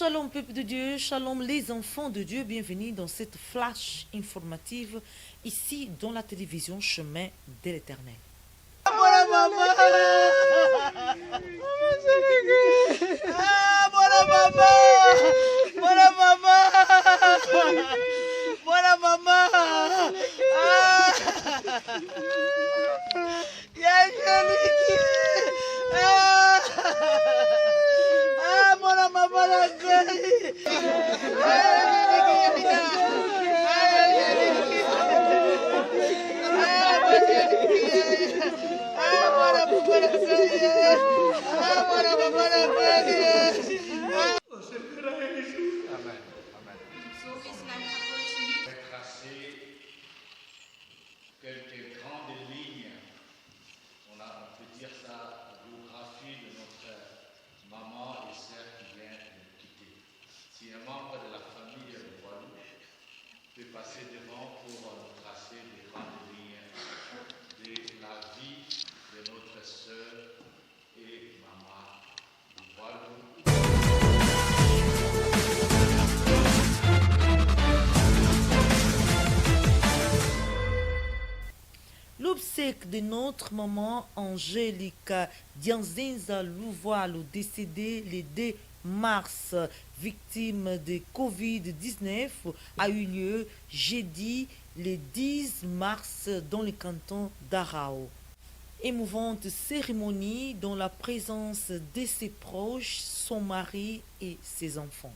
Shalom peuple de Dieu, shalom les enfants de Dieu, bienvenue dans cette flash informative ici dans la télévision Chemin de l'Éternel. Voilà maman. Voilà maman. Voilà maman. Voilà maman. Voilà maman la quelques grandes lignes, on peut dire ça, la biographie de notre maman et sœur qui vient de nous quitter. Si un membre de la famille de Walou peut passer devant pour nous tracer des grandes lignes de la vie de notre sœur et maman Walou. L'obsèque de notre maman Angélica Dianzenza Louvoalo, décédée le 2 mars, victime de Covid-19, a eu lieu jeudi le 10 mars dans le canton d'Arao. Émouvante cérémonie dans la présence de ses proches, son mari et ses enfants.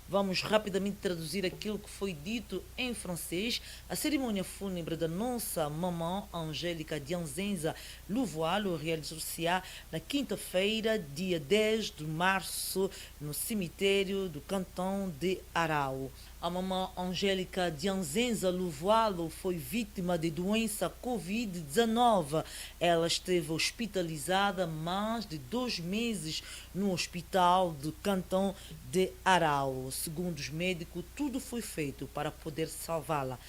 Vamos rapidamente traduzir aquilo que foi dito em francês. A cerimônia fúnebre da nossa mamã Angélica Dianzenza Louvoalo realizou-se-á na quinta-feira, dia 10 de março, no cemitério do cantão de Arao. A mamã Angélica Dianzenza Louvoalo foi vítima de doença Covid-19. Ela esteve hospitalizada mais de 2 meses no hospital do cantão de Arao. Segundo os médicos, tudo foi feito para poder salvá-la,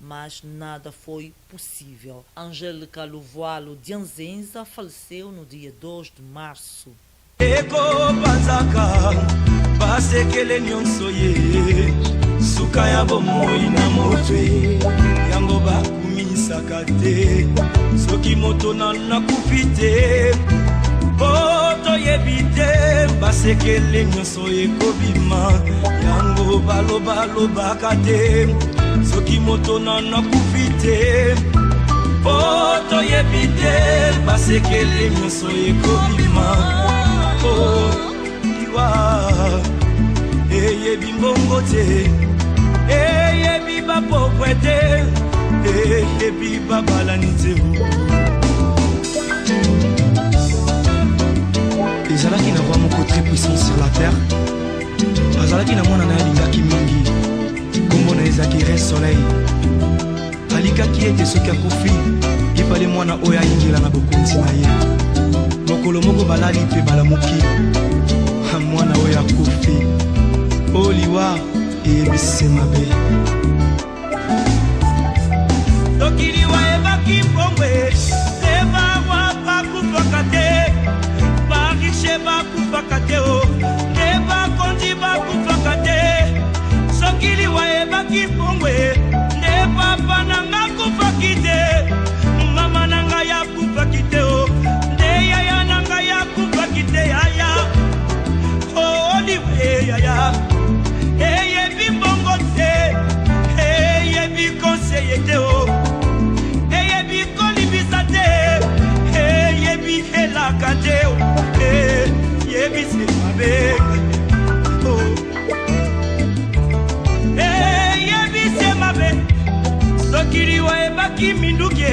mas nada foi possível. Angélica Louvoalo Dianzenza faleceu no dia 2 de março. Suka ya bomoi na motwe yango bakumisaka te soki moto nakufi te po toyebi te basekele nyonso ekobima yango balobalobaka te soki moto nakufi te po toyebi te basekele nyonso ekobima o iwa eyebi mbongo te eyebi bapokwe te eyebi babalani te. ezalaki na roi moko très puissant sur la terre, azalaki na mwana na ye alingaki mingi, kombo na ezalaki Re Soleil. alikaki ete soki akufi epale mwana oyo ayingela na bokonzi na ye. mokolo moko balali mpe balamuki mwana oyo akufi oliwa eyebisi mabe. tokiliwa ebaki mbongwe ebawa bakufaka te barishe bakufaka te o nde bakonzi bakufaka te sokiliwa ebaki mbongwe nde papa nanga kufaki te mama nanga yakufaki te o nde yaya nanga yakufaki te yaya oliwe yaya eyebi mbongo te eyebi konseye te o eyebi kolibisa te eyebi elaka te o eyebi se mabe eyebi se mabe sokiliwa ebaki minduke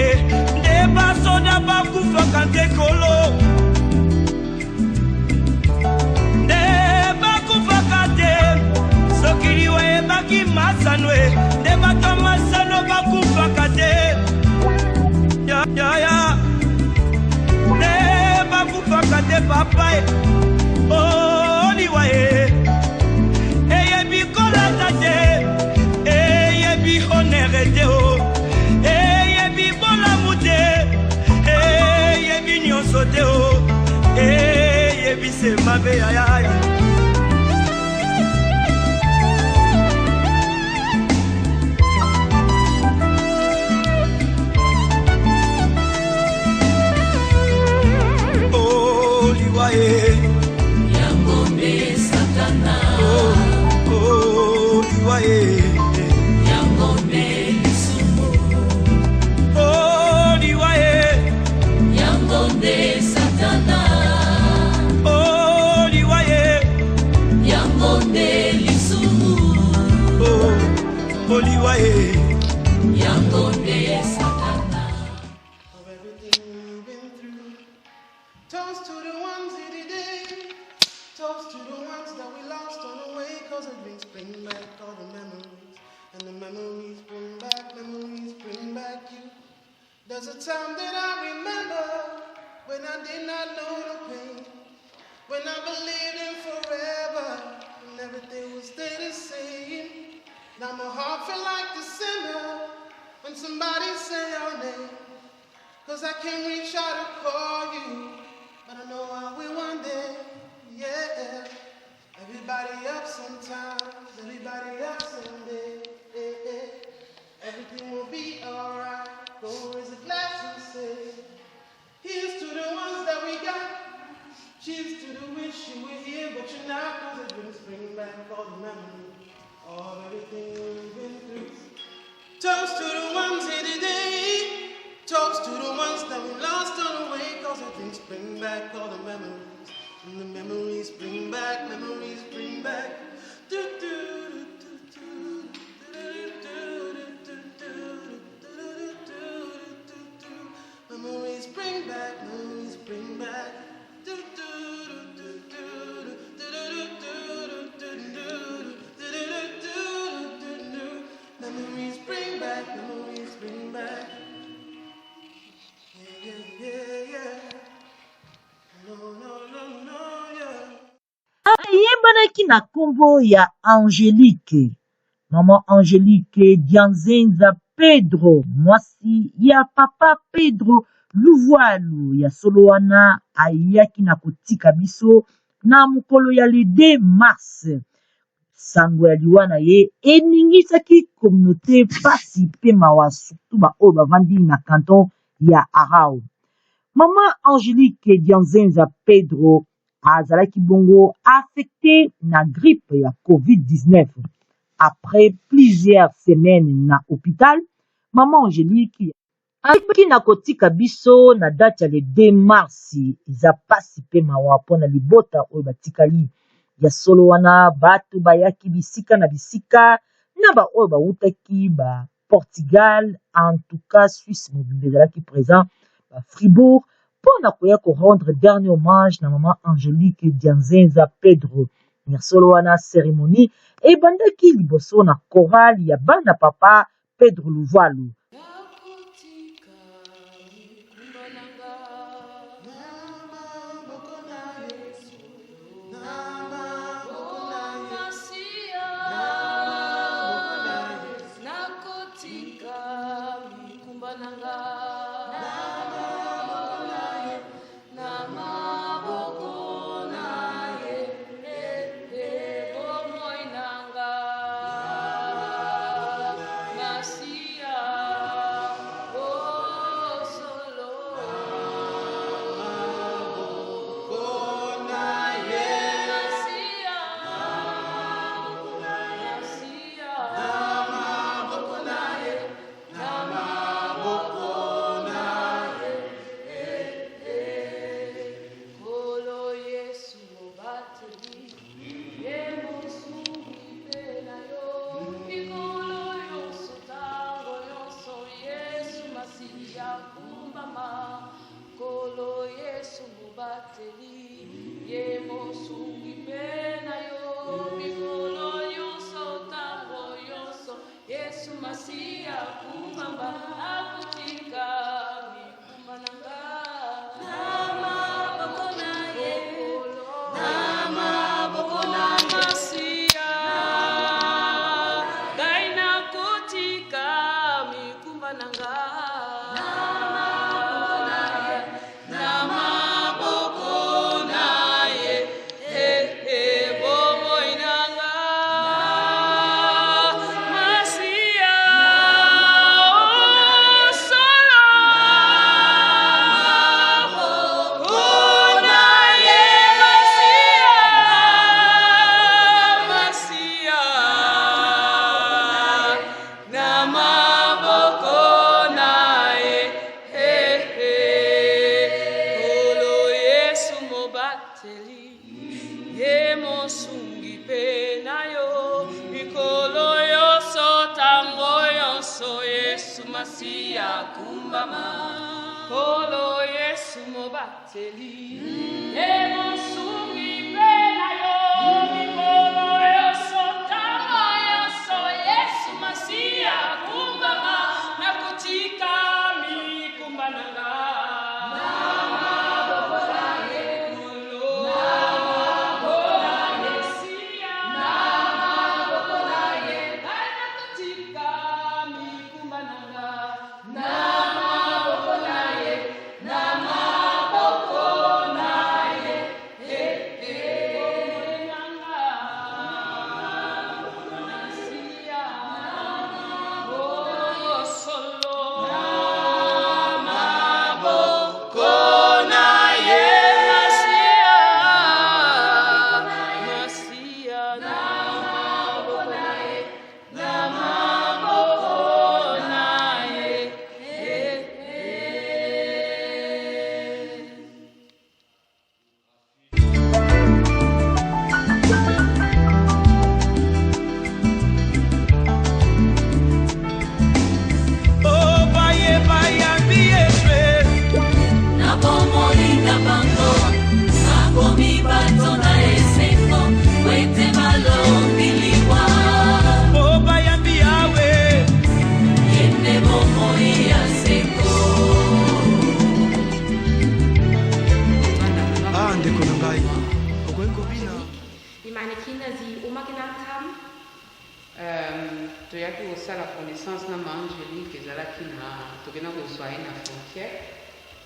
nde basoda bakufaka te kolo sokiliwa ebaki masanwe nde bato masano bakufaka te yaya nde bakufaka te papa oliwa eyebi kolata te eyebi honere te o eyebi bolamu te eyebi nyonso te o Elise mabe ayaya. Oh liwaye Yangombe Satana. Oh liwaye Yangombe Lisumu. Oh liwaye Yangombe Satana. Oh liwaye Yangombe Lisumu. Oh liwaye Yangombe Satana. Of everything you've been through. Toast to the ones in the day. Toast to the ones that we lost on the way. Cause it brings bring back all the memories. And the memories bring back you. There's a time that I remember when I did not know the pain. When I believed in forever and everything would stay the same. Now my heart felt like December when somebody say your name. Cause I can't reach out to call you, but I know I will one day, yeah. Everybody up sometimes, everybody up someday, Everything will be alright, go raise a glass and say, here's to the ones that we got, cheers to the wish you were here, but you're not, cause it brings bring back all the memories of everything we've been through. Toast to the ones here today. Toast to the ones that we lost on the way. Cause the things bring back all the memories. And the memories bring back, memories bring back. Do, do, do, do, do, do, do, do, do. Memories bring back, memories bring back. Do, do, do, do, do, do, do, do, do. Memories bring back, memories bring back. Yeah, yeah, yeah. No, no, no, no, yeah. ayembanaki na nkombo ya Angelique. Maman Angelique Dianzenza Pedro, mwasi ya papa Pedro Luvualu ya solo wana ayaki na kotika biso na mokolo ya le 2 mars. Sango ya liwa na ye eningisaki communauté pasi pe mawa surtout baoyo bavandi na canton ya Arao. Maman Angelique Dianzenza Pedro azalaki bongo affecté na grippe ya COVID-19. Après plusieurs semaines na hôpital, Maman Angelique ayaki na kotika biso na date ya le 2 mars. Eza pasi pe mawa mpona libota oyo batikali ya solo wana bato bayaki bisika na bisika na baoyo bawutaki ba Portugal, en tout cas Suisse mobile ezalaki présent ba Fribourg mpona koya korendre dernier hommage na Maman Angelique Dianzenza Pedro. Ya solo wana cérémonie ebandaki liboso na chorale ya bana papa Pedro Luvualu. Masia Yesu Masia kumbama Kolo Yesu mobateli Emo sumi pena yo Mikolo yo sotama yo so Yesu Masia kumbama Nakutika mi kumbananga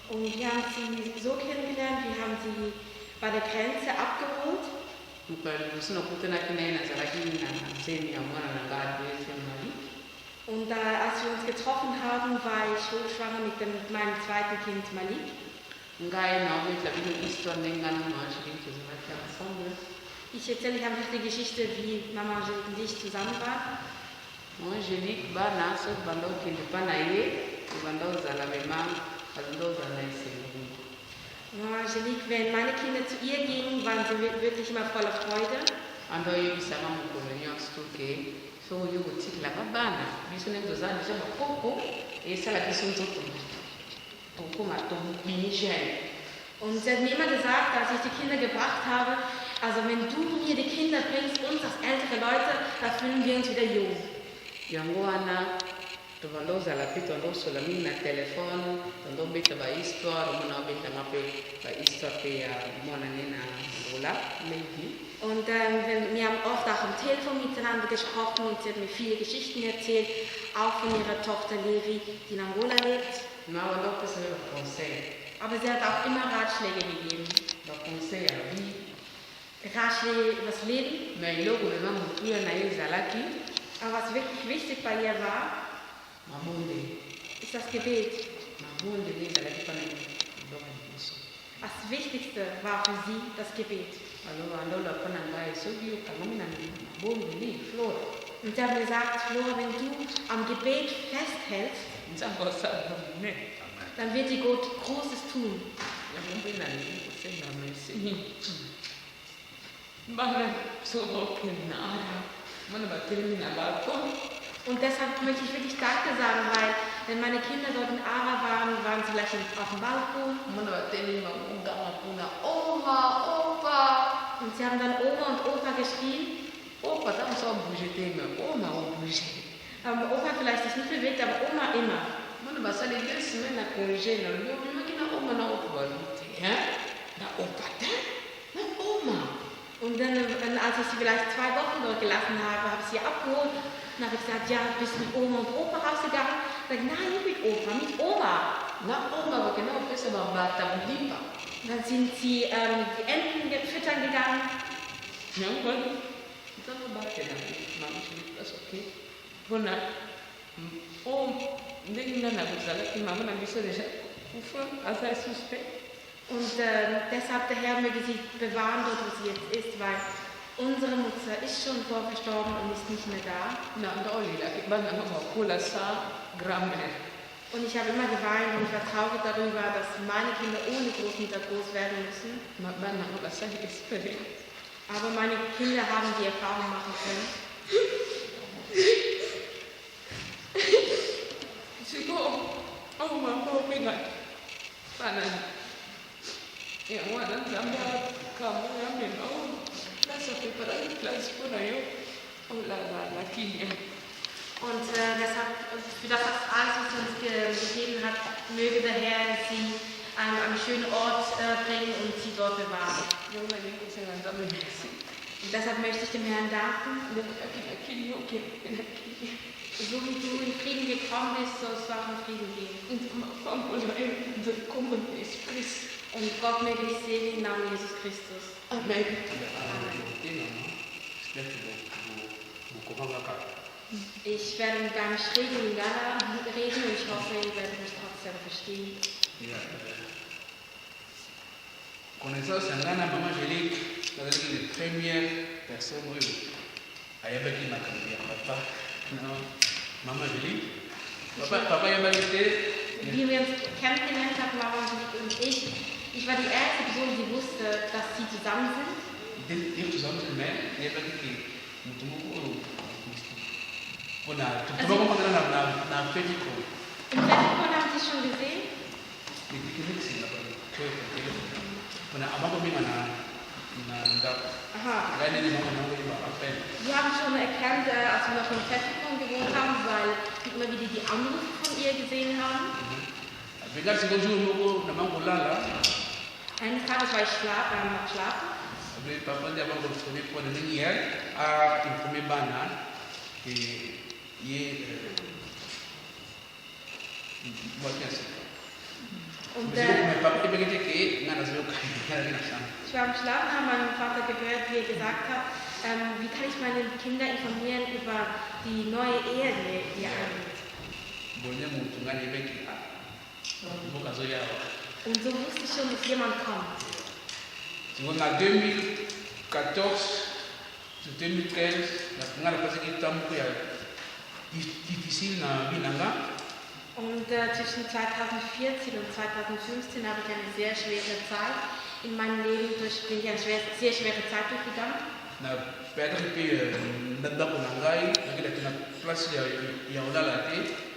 Und wir haben sie so kennengelernt, wir haben sie bei der Grenze abgeholt. Und als wir uns getroffen haben, war ich hochschwanger mit meinem zweiten Kind Malik. Ich erzähle euch einfach die Geschichte, wie Mama Angelique und ich zusammen waren. Angelique bana so bando kindi pana ye bando zala mema bando zala isengu. Angelique, wenn meine Kinder zu ihr gingen, waren sie wirklich immer voller Freude. Ando yo bisama mukolonyo stuke so yo butikla babana bisone dozana jama koko esala kisonzo koko matom binigel. Und sie hat mir immer gesagt, als ich die Kinder gebracht habe, also wenn du mir die Kinder bringst, uns als ältere Leute, da fühlen wir uns wieder jung. Yangoana tuvaloza la pito ndoso la mimi na telefone ndo beta ba histoire mona beta ngape ba histoire pe ya mona nena ngola lady. Und wir haben oft auch am Telefon miteinander gesprochen und sie hat mir viele Geschichten erzählt, auch von ihrer Tochter Levi, die in Angola lebt. Aber sie hat auch immer Ratschläge gegeben. Ratschläge über das Leben. Aber was wirklich wichtig bei ihr war, ist das Gebet. Das Wichtigste war für sie das Gebet. Und sie hat gesagt, Flora, wenn du am Gebet festhältst, dann wird die Gott Großes tun. Und deshalb möchte ich wirklich Danke sagen, weil wenn meine Kinder dort in Ara waren, waren sie gleich auf dem Balkon. Und sie haben dann Oma und Opa geschrien. Opa vielleicht sich nicht bewegt, aber Oma immer. Und dann, als ich sie vielleicht 2 Wochen dort gelassen habe, habe ich sie abgeholt. Und habe ich gesagt, ja, bist du mit Oma und Opa rausgegangen? Ich sage, nein, nicht mit Opa, mit Oma. Und dann sind sie die Enten füttern gegangen. Und deshalb der Herr möge sie bewahren, dort wo sie jetzt ist, weil unsere Mutter ist schon vorgestorben und ist nicht mehr da. Und ich habe immer geweint und ich war traurig darüber, dass meine Kinder ohne Großmutter groß werden müssen. Aber meine Kinder haben die Erfahrung machen können. Kilian. Und deshalb, für das alles, was er uns gegeben hat, möge der Herr sie an einen schönen Ort bringen und sie dort bewahren. Und deshalb möchte ich dem Herrn danken. So wie du in Frieden gekommen bist, sollst du auch in Frieden gehen. Und Gott möge dich segnen im Namen Jesus Christus. Amen. Ich werde mit deinem schrägen Lingala reden und ich hoffe, ihr werdet mich trotzdem verstehen. Connaissance Angana Maman Angélique, la première personne où ayabaki makamia papa, non, Maman Angélique, papa yabaki. Wie wir uns kennengelernt haben, Mama Angélique und ich war die erste Person, die wusste, dass sie zusammen sind. Die zusammen sind, mais yabaki mutumu Bona, tu vas comprendre na Fediko. Im Fediko haben Sie schon gesehen? Aha. Wir haben schon erkannt, als wir noch im Fediko gewohnt haben, weil wir immer wieder die Anrufe von ihr gesehen haben. Eines Tages war ich schlafen. Und ich war am Schlafen, habe meinen Vater gehört, wie er gesagt hat, wie kann ich meine Kinder informieren über die neue Ehe, die hier angeht. Und so wusste ich schon, dass jemand kommt. En 2014 to 2015, la première phase qui était un peu difficile dans la vie. Und zwischen 2014 und 2015 habe ich eine sehr schwere Zeit in meinem Leben bin ich eine sehr schwere Zeit durchgegangen.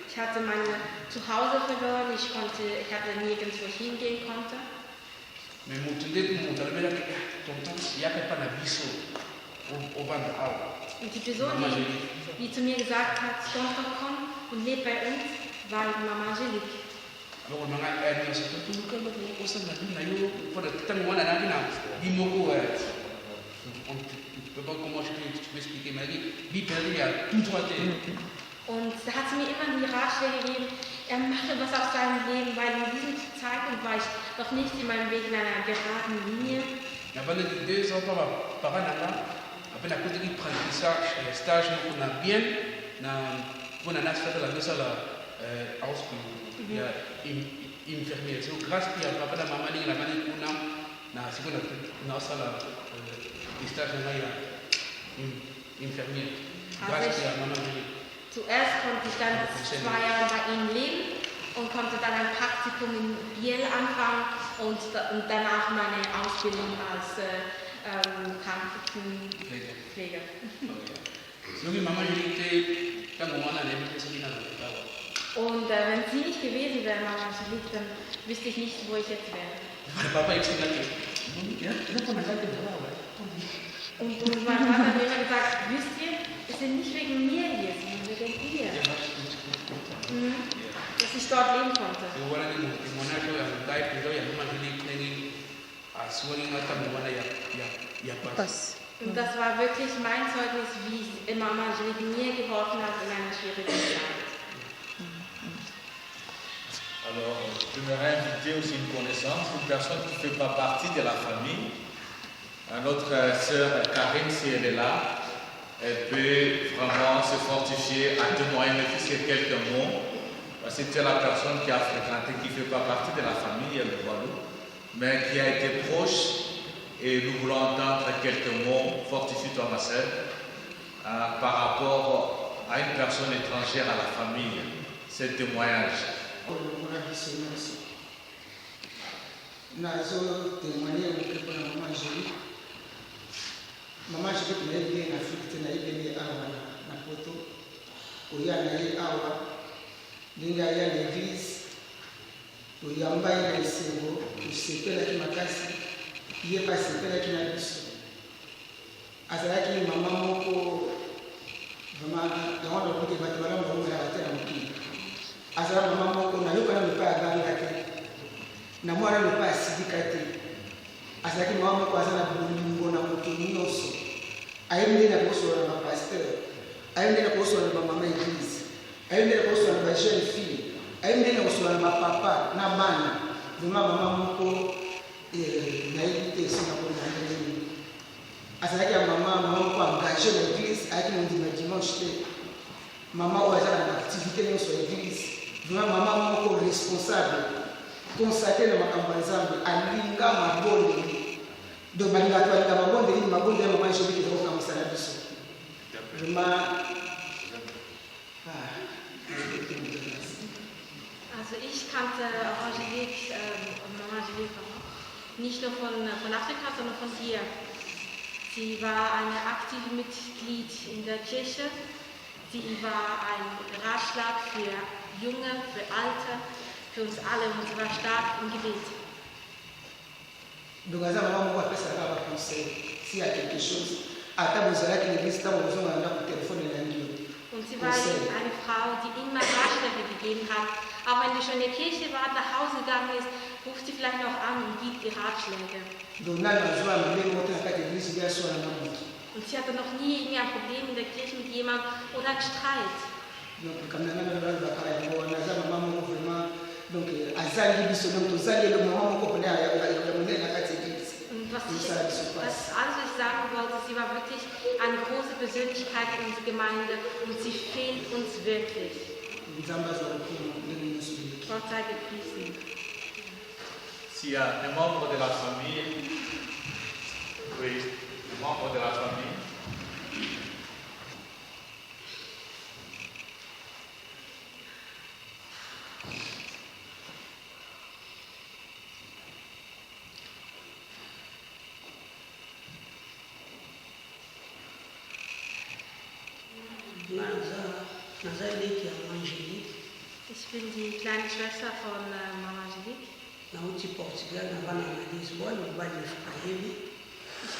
Ich hatte mein Zuhause verloren, ich hatte nirgends, wo ich hingehen konnte. Und die Person, die zu mir gesagt hat, Tochter, komm und leb bei uns, war Mama Angélique. Und da hat sie mir immer die Ratschläge gegeben, mache was aus deinem Leben, weil in diesem Zeitpunkt war ich noch nicht in meinem Weg in einer geraden Linie. Après la côté qui prend ça, stage, on a bien, on a fait la deuxième infirmière. C'est grâce à papa la maman la maman qu'on a na seconde na sala stage na infirmière. Grâce à maman. Zuerst konnte ich dann 2 Jahre bei ihm leben und konnte dann ein Praktikum in Biel anfangen und danach meine Ausbildung als Krankenpfleger. Und wenn sie nicht gewesen wäre, Mama Angélique, dann wüsste ich nicht, wo ich jetzt wäre. Und mein Vater hat mir immer gesagt, wisst ihr, es sind nicht wegen mir hier, sondern wegen ihr. Dass ich dort leben konnte. Und das war wirklich mein Zeugnis, wie Mama Angélique mir geholfen hat in einer schwierigen Zeit. Alors, j'aimerais inviter aussi une connaissance, une personne qui ne fait pas partie de la famille. Notre sœur Karine, si elle est là, elle peut vraiment se fortifier à témoigner, ne fût-ce que quelques mots. C'était la personne qui a fréquenté, qui ne fait pas partie de la famille, le Guadeloupe, mais qui a été proche. Et nous voulons entendre quelques mots, fortifie-toi ma sœur, par rapport à une personne étrangère à la famille, ce témoignage. Maman Angélique na ye na Afrique na ye bene awa na poto oya na ye awa ndenge aya na église oyamba ye na esengo osepelaki makasi ye mpe asepelaki na biso azalaki mama moko vraiment dans le côté bâtiment on va la terre en qui azara maman ko na yo kana pas ganga te na mwana no pas sidika te azaki maman ko azana bungo na mutu nyonso ayemde na koso na pasteur ayemde na koso na mama église ayemde na koso na jeune fille ayemde na koso na papa na bana vraiment maman ko na yite sina ko na ndeni azaki ya maman ko engagé na église ayaki na dimanche te maman ko azana na activité nyonso ya église vraiment maman ko responsable consacré na makambo ya Nzambe alinga mabonde donc balinga to alinga mabonde ya maman jebi ko kamisa na biso vraiment Also ich kannte Angelique und Mama Angelique nicht nur von Afrika, sondern von hier. Sie war eine aktive Mitglied in der Kirche. Sie war ein Ratschlag für Junge, für Alte, für uns alle und sie war stark im Gebet. Donc à maman moi après ça va penser s'il y a quelque chose à ta besoin que l'église ta besoin de téléphone et l'anglais. Und sie war eine Frau, die immer Ratschläge gegeben hat. Auch wenn sie schon in der Kirche war, nach Hause gegangen ist, ruft sie vielleicht noch an und gibt ihr Ratschläge. Und sie hatte noch nie irgendwie ein Problem in der Kirche mit jemandem oder einen Streit. Und was also ich sagen wollte, sie war wirklich eine große Persönlichkeit in unserer Gemeinde und sie fehlt uns wirklich. Gott sei gepriesen. S'il y a un membre de la famille, oui, un membre de la famille, Ich bin die kleine Schwester von Mama Angelique. Ich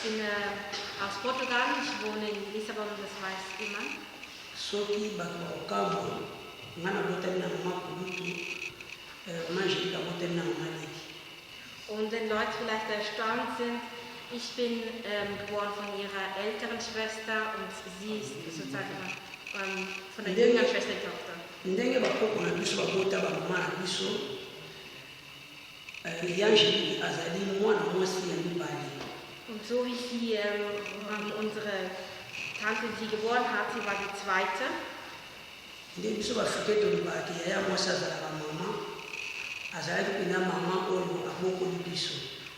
bin aus Portugal, ich wohne in Lissabon, das weiß jemand. Und wenn Leute vielleicht erstaunt sind, ich bin geboren von ihrer älteren Schwester und sie ist sozusagen von der jüngeren Schwester die Tochter. Ndenge bakoko na biso babota ba mama na biso Angelique azali mwana mwasi ya mibali. Und so wie sie unsere Tante, die sie geboren hat, sie war die zweite. Nde biso bafike tolobaki yaya mwasi azalaka mama azalaki mpena mama oyo abokoli biso.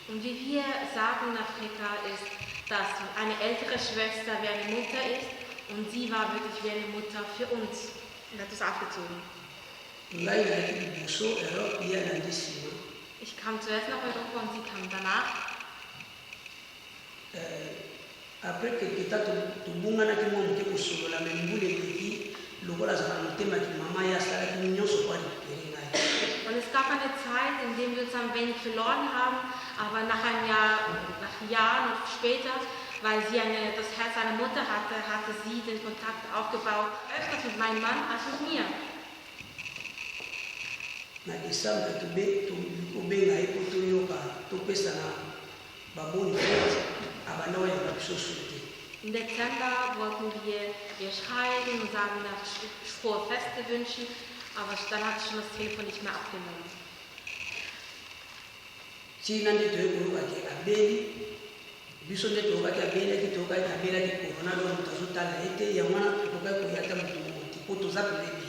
Und wie wir sagen in Afrika ist, dass eine ältere Schwester wie eine Mutter ist und sie war wirklich wie eine Mutter für uns. Und hat es aufgezogen. Ich kam zuerst nach Europa und sie kam danach. Après que kita tubungana ki mo mte kusolola me mbule leki lokola za mtema ki mama ya sala ki nyonso kwa ringa. Und es gab eine Zeit, in der wir uns ein wenig verloren haben, aber nach einem Jahr, nach Jahren und später, weil sie das Herz einer Mutter hatte, hatte sie den Kontakt aufgebaut, öfters mit meinem Mann als mit mir. Na Desember tubenga iko tuyoka tupesa na baboni abanawe na bisosuti. Im Dezember wollten wir ihr schreiben und sagen, nach frohe Feste wünschen, aber dann hat schon das Telefon nicht mehr abgenommen. China ndi toyekuluka ke abeli biso nde tokaki abelaki tokaki abelaki corona lo tozotala ete ya mwana tokaki koyata motu moti po toza pelebili.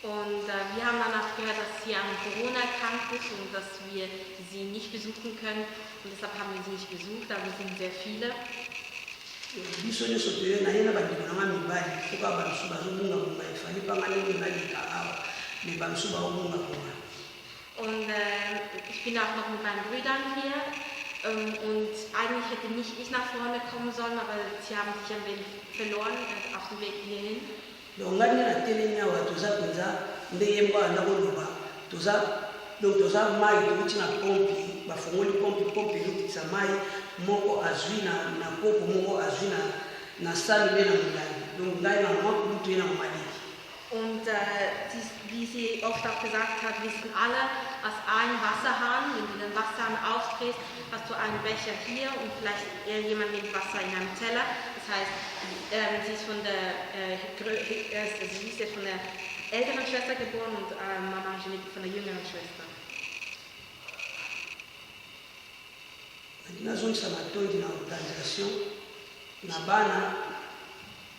Und wir haben danach gehört, dass sie an Corona erkrankt ist und dass wir sie nicht besuchen können. Und deshalb haben wir sie nicht besucht, aber wir sind sehr viele. Biso nyonso toye na ye na bandeko na nga mibali foka bamosu bazobungabunga efali mpa nga ndenge naleka awa me bamosu baobungabunga. Und ich bin auch noch mit meinen Brüdern hier. Und eigentlich hätte nicht ich nach vorne kommen sollen, aber sie haben sich ein wenig verloren auf dem Weg hierhin. Donc ngani na telemi awa toza penza ndenge mba ndakoloba toza mai touti na pompi bafongoli pompi elukisa mai moko azwi na kopo moko azwi na sali mpe na molandi donc ngai na mwa mtu ina mali. Und wie sie oft auch gesagt hat, wissen alle, aus einem Wasserhahn, wenn du den Wasserhahn aufdrehst, hast du einen Becher hier und vielleicht jemand nimmt Wasser in einem Teller. Das heißt, sie ist von der älteren Schwester geboren und Mama Angelique von der jüngeren Schwester. Nazongisa matondi na organisation na bana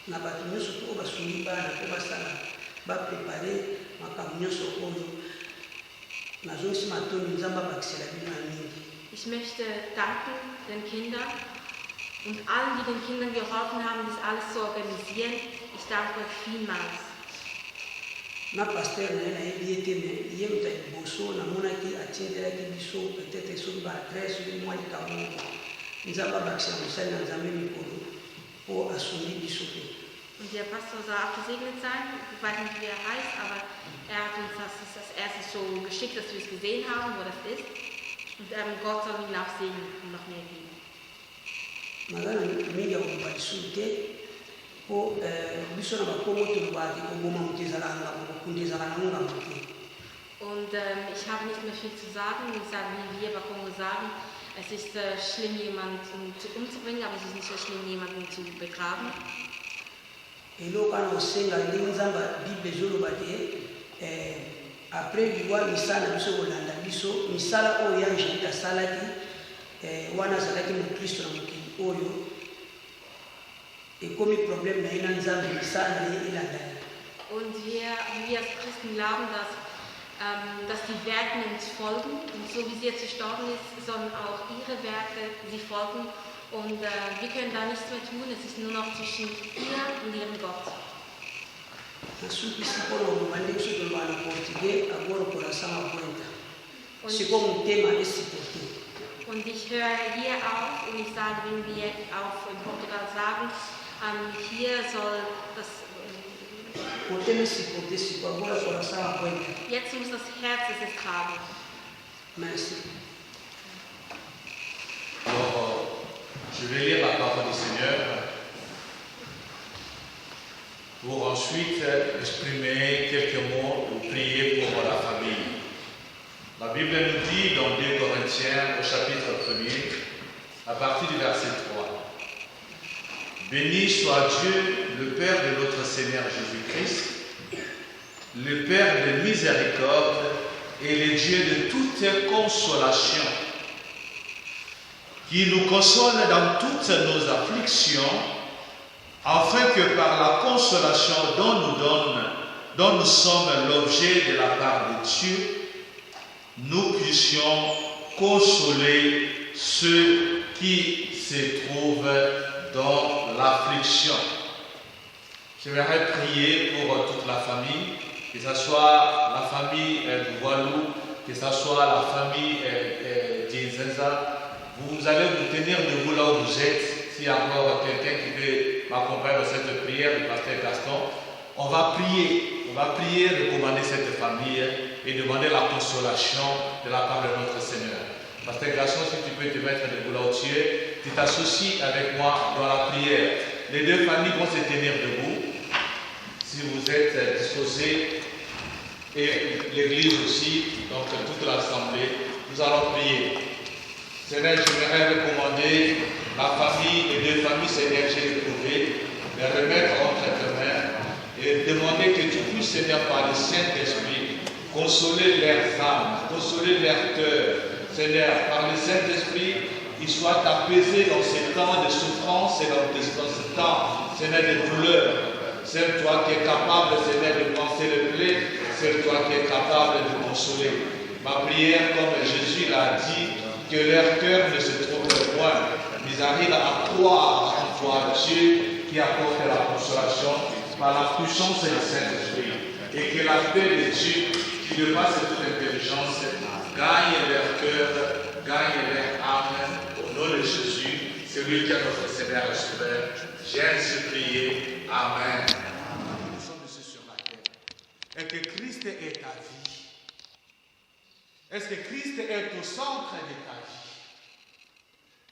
na bato nyonso to basungi bana po basala baprepare makambo nyonso oyo nazongisi matondi nzambe abakisela bino ya mingi. Ich möchte danken den Kindern und allen, die den Kindern geholfen haben, das alles zu organisieren. Ich danke euch vielmals. Na pasteur na ye ete me ye muta liboso namonaki atiendelaki biso peut-être soki baadresse soki mwa likambo nzambe abakisela mosali na nzambe mikolo po asungi biso te. Und der Pastor soll auch gesegnet sein. Ich weiß nicht, wie er heißt, aber er hat uns das erste so geschickt, dass wir es gesehen haben, wo das ist. Und Gott soll ihn auch segnen und noch mehr geben. Magana mingi ya kubadisu te po biso na bakongo tolobaki koboma moto ezalanga mokundi ezalaka nonga mote. Und ich habe nicht mehr viel zu sagen. Ich sage, wie wir bei Kongo sagen, es ist schlimm, jemanden umzubringen, aber es ist nicht so schlimm, jemanden zu begraben. Eloko ana osenga ndenge nzambe bible ezoloba te après liwa misala na biso kolanda biso misala oyo ya Angelique asalaki wana azalaki mokristo na mokili oyo ekomi problème na ye na nzambe misala na ye elandani. Und wir als Christen glauben, dass die Werke uns folgen und so wie sie jetzt gestorben ist, sollen auch ihre Werke sie folgen. Und wir können da nichts mehr tun, es ist nur noch zwischen ihr und ihrem Gott. Und ich höre hier auf und ich sage, wenn wir auch in Portugal sagen, hier soll das... Jetzt muss das Herz es tragen. Merci. Je vais lire la parole du Seigneur pour ensuite exprimer quelques mots ou prier pour la famille. La Bible nous dit dans 2 Corinthiens au chapitre 1er, à partir du verset 3, « Béni soit Dieu, le Père de notre Seigneur Jésus-Christ, le Père de miséricorde et le Dieu de toute consolation, qui nous console dans toutes nos afflictions, afin que par la consolation dont nous sommes l'objet de la part de Dieu, nous puissions consoler ceux qui se trouvent dans l'affliction. J'aimerais prier pour toute la famille, que ce soit la famille du Walou, que ce soit la famille d'Inzenza. Vous allez vous tenir debout là où vous êtes. S'il y a encore quelqu'un qui veut m'accompagner dans cette prière, le pasteur Gaston, on va prier, recommander cette famille et demander la consolation de la part de notre Seigneur. Pasteur Gaston, si tu peux te mettre debout là où tu es, tu t'associes avec moi dans la prière. Les deux familles vont se tenir debout. Si vous êtes disposés, et l'église aussi, donc toute l'assemblée, nous allons prier. Seigneur, j'aimerais recommander la famille, les deux familles, Seigneur, j'ai trouvé, les remettre entre tes mains et demander que tu puisses, Seigneur, par le Saint-Esprit, consoler leurs âmes, consoler leurs cœurs. Seigneur, par le Saint-Esprit, ils soient apaisés dans ces temps de souffrance et dans ce temps, Seigneur, de douleur. C'est toi qui es capable, Seigneur, de penser le plaies, c'est toi qui es capable de consoler. Ma prière, comme Jésus l'a dit, que leur cœur ne se trouve point, mais ils arrivent à croire en toi, Dieu, qui apporte la consolation par la puissance du Saint-Esprit. Et que la paix de Dieu, qui dépasse toute intelligence, gagne leur cœur, gagne leur âme, au nom de Jésus, celui qui est notre Seigneur et Sauveur. J'ai ainsi prié. Amen. Nous sommes ici sur la terre. Et que Christ est ta vie. Est-ce que Christ est au centre de ta vie?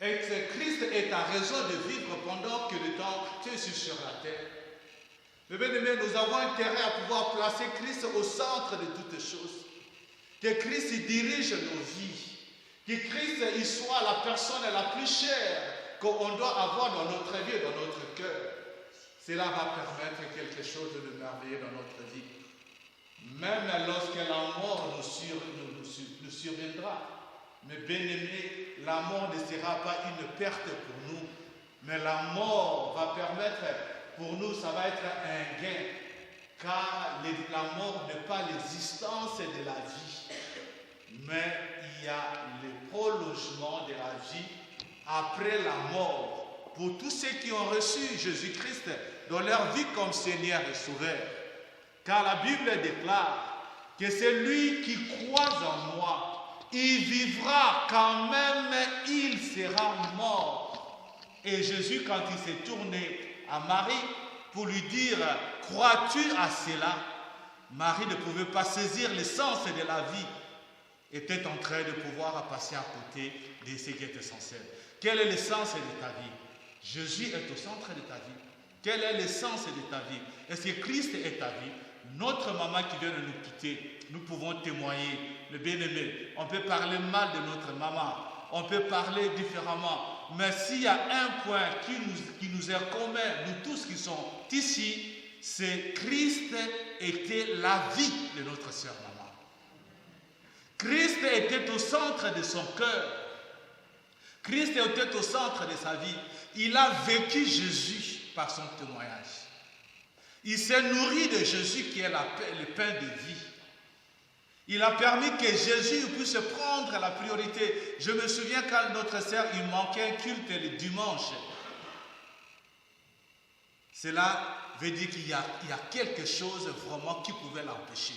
Est-ce que Christ est ta raison de vivre pendant que le temps tu es sur la terre? Mes bien-aimés, nous avons intérêt à pouvoir placer Christ au centre de toutes choses. Que Christ il dirige nos vies. Que Christ il soit la personne la plus chère qu'on doit avoir dans notre vie et dans notre cœur. Cela va permettre quelque chose de merveilleux dans notre vie. Même lorsque la mort nous surviendra. Mais bien-aimés, la mort ne sera pas une perte pour nous. Mais la mort va permettre, pour nous, ça va être un gain. Car la mort n'est pas l'existence de la vie. Mais il y a le prolongement de la vie après la mort. Pour tous ceux qui ont reçu Jésus-Christ dans leur vie comme Seigneur et Sauveur. Car la Bible déclare que celui qui croit en moi, il vivra quand même, il sera mort. Et Jésus, quand il s'est tourné à Marie pour lui dire, crois-tu à cela? Marie ne pouvait pas saisir l'essence de la vie, était en train de pouvoir passer à côté de ce qui est essentiel. Quelle est l'essence de ta vie? Jésus est au centre de ta vie. Quelle est l'essence de ta vie? Est-ce que Christ est ta vie? Notre maman qui vient de nous quitter, nous pouvons témoigner, le bien-aimé. On peut parler mal de notre maman, on peut parler différemment, mais s'il y a un point qui nous est commun, nous tous qui sommes ici, c'est Christ était la vie de notre sœur maman. Christ était au centre de son cœur. Christ était au centre de sa vie. Il a vécu Jésus par son témoignage. Il s'est nourri de Jésus qui est le pain de vie. Il a permis que Jésus puisse prendre la priorité. Je me souviens quand notre sœur, il manquait un culte le dimanche. Cela veut dire qu'il y a quelque chose vraiment qui pouvait l'empêcher.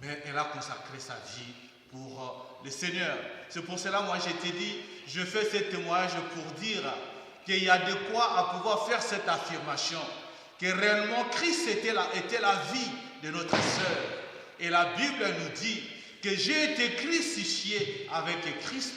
Mais elle a consacré sa vie pour le Seigneur. C'est pour cela, moi, je t'ai dit, je fais ce témoignage pour dire qu'il y a de quoi à pouvoir faire cette affirmation. Que réellement, Christ était la vie de notre sœur. Et la Bible nous dit que j'ai été crucifié avec Christ.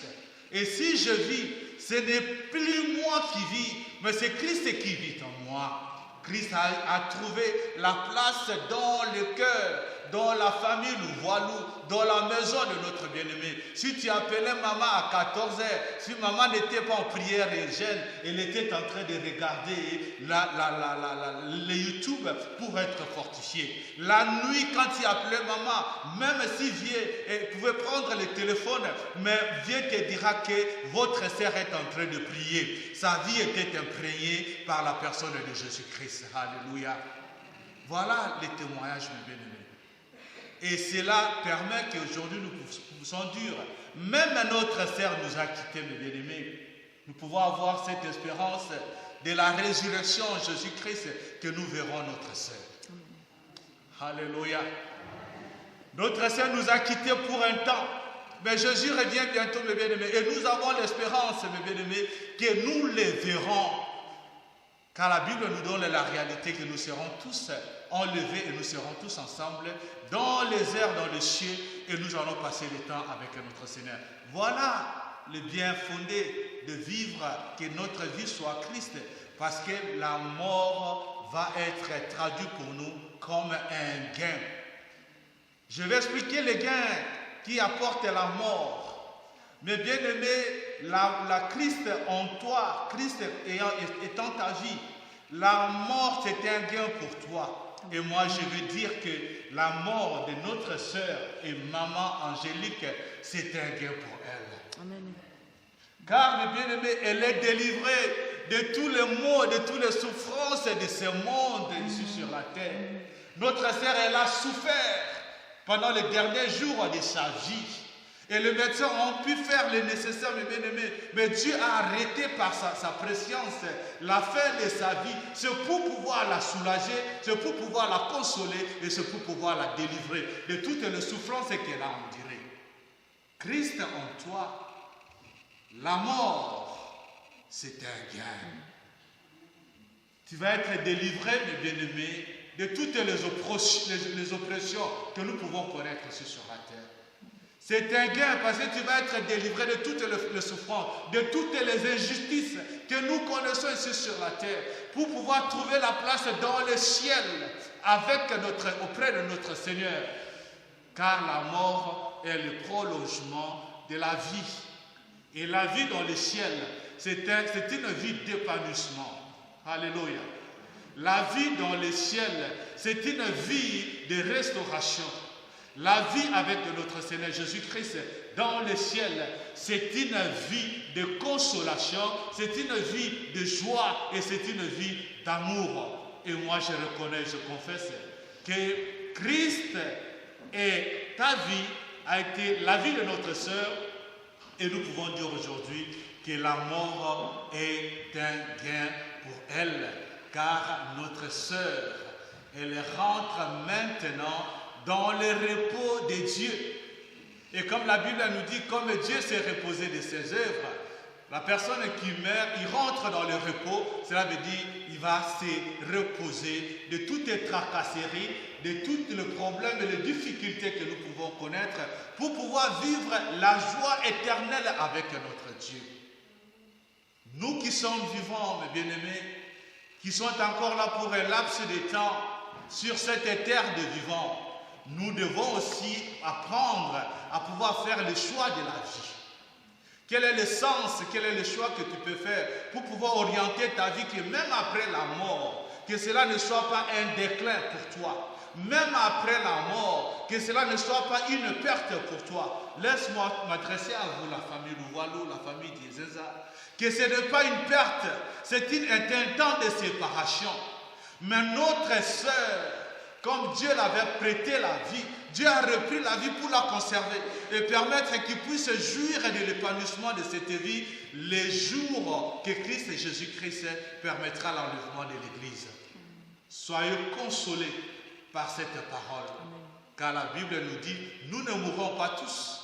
Et si je vis, ce n'est plus moi qui vis, mais c'est Christ qui vit en moi. Christ a trouvé la place dans le cœur, dans la famille, nous voilou, dans la maison de notre bien-aimé. Si tu appelais maman à 14 heures, si maman n'était pas en prière et jeûne, elle était en train de regarder le YouTube pour être fortifiée. La nuit, quand tu appelais maman, même si vieux, elle pouvait prendre le téléphone, mais vieux te dira que votre sœur est en train de prier. Sa vie était imprégnée par la personne de Jésus-Christ. Alléluia. Voilà les témoignages, mes bien-aimés. Et cela permet qu'aujourd'hui nous pouvons dire, même notre sœur nous a quittés, mes bien-aimés. Nous pouvons avoir cette espérance de la résurrection en Jésus-Christ que nous verrons notre sœur. Alléluia. Notre sœur nous a quittés pour un temps. Mais Jésus revient bientôt, mes bien-aimés. Et nous avons l'espérance, mes bien-aimés, que nous les verrons. Car la Bible nous donne la réalité que nous serons tous enlevés et nous serons tous ensemble dans les airs, dans les cieux, et nous allons passer le temps avec notre Seigneur. Voilà le bien fondé de vivre, que notre vie soit Christ, parce que la mort va être traduite pour nous comme un gain. Je vais expliquer les gains qui apportent la mort. Mais bien aimé, la Christ en toi, Christ étant ta vie, la mort c'est un gain pour toi. Et moi je veux dire que la mort de notre sœur et maman Angélique, c'est un gain pour elle. Amen. Car, mes bien-aimés, elle est délivrée de tous les maux, de toutes les souffrances de ce monde ici sur la terre. Notre sœur, elle a souffert pendant les derniers jours de sa vie. Et les médecins ont pu faire le nécessaire, mes bien-aimés. Mais Dieu a arrêté par sa préscience la fin de sa vie. C'est pour pouvoir la soulager, c'est pour pouvoir la consoler et c'est pour pouvoir la délivrer de toutes les souffrances qu'elle a endurées. Christ en toi, la mort, c'est un gain. Tu vas être délivré, mes bien-aimés, de toutes les oppressions que nous pouvons connaître ici sur la terre. C'est un gain parce que tu vas être délivré de toutes les souffrances, de toutes les injustices que nous connaissons ici sur la terre, pour pouvoir trouver la place dans le ciel auprès de notre Seigneur. Car la mort est le prolongement de la vie. Et la vie dans le ciel, c'est une vie d'épanouissement. Alléluia. La vie dans le ciel, c'est une vie de restauration. La vie avec notre Seigneur Jésus-Christ dans le ciel, c'est une vie de consolation, c'est une vie de joie et c'est une vie d'amour. Et moi je reconnais, je confesse que Christ et ta vie a été la vie de notre sœur et nous pouvons dire aujourd'hui que la mort est un gain pour elle car notre sœur, elle rentre maintenant dans le repos de Dieu. Et comme la Bible nous dit, comme Dieu s'est reposé de ses œuvres, la personne qui meurt, il rentre dans le repos, cela veut dire il va se reposer de toutes les tracasseries, de tous les problèmes et les difficultés que nous pouvons connaître pour pouvoir vivre la joie éternelle avec notre Dieu. Nous qui sommes vivants, mes bien-aimés, qui sont encore là pour un laps de temps sur cette terre de vivants, nous devons aussi apprendre à pouvoir faire le choix de la vie. Quel est le sens, quel est le choix que tu peux faire pour pouvoir orienter ta vie, que même après la mort, que cela ne soit pas un déclin pour toi. Même après la mort, que cela ne soit pas une perte pour toi. Laisse-moi m'adresser à vous, la famille Louvalou, la famille d'Izeza, que ce n'est pas une perte, c'est un temps de séparation. Mais notre sœur, comme Dieu l'avait prêté la vie, Dieu a repris la vie pour la conserver et permettre qu'il puisse jouir de l'épanouissement de cette vie les jours que Christ et Jésus-Christ permettra l'enlèvement de l'Église. Soyez consolés par cette parole, car la Bible nous dit, nous ne mourrons pas tous.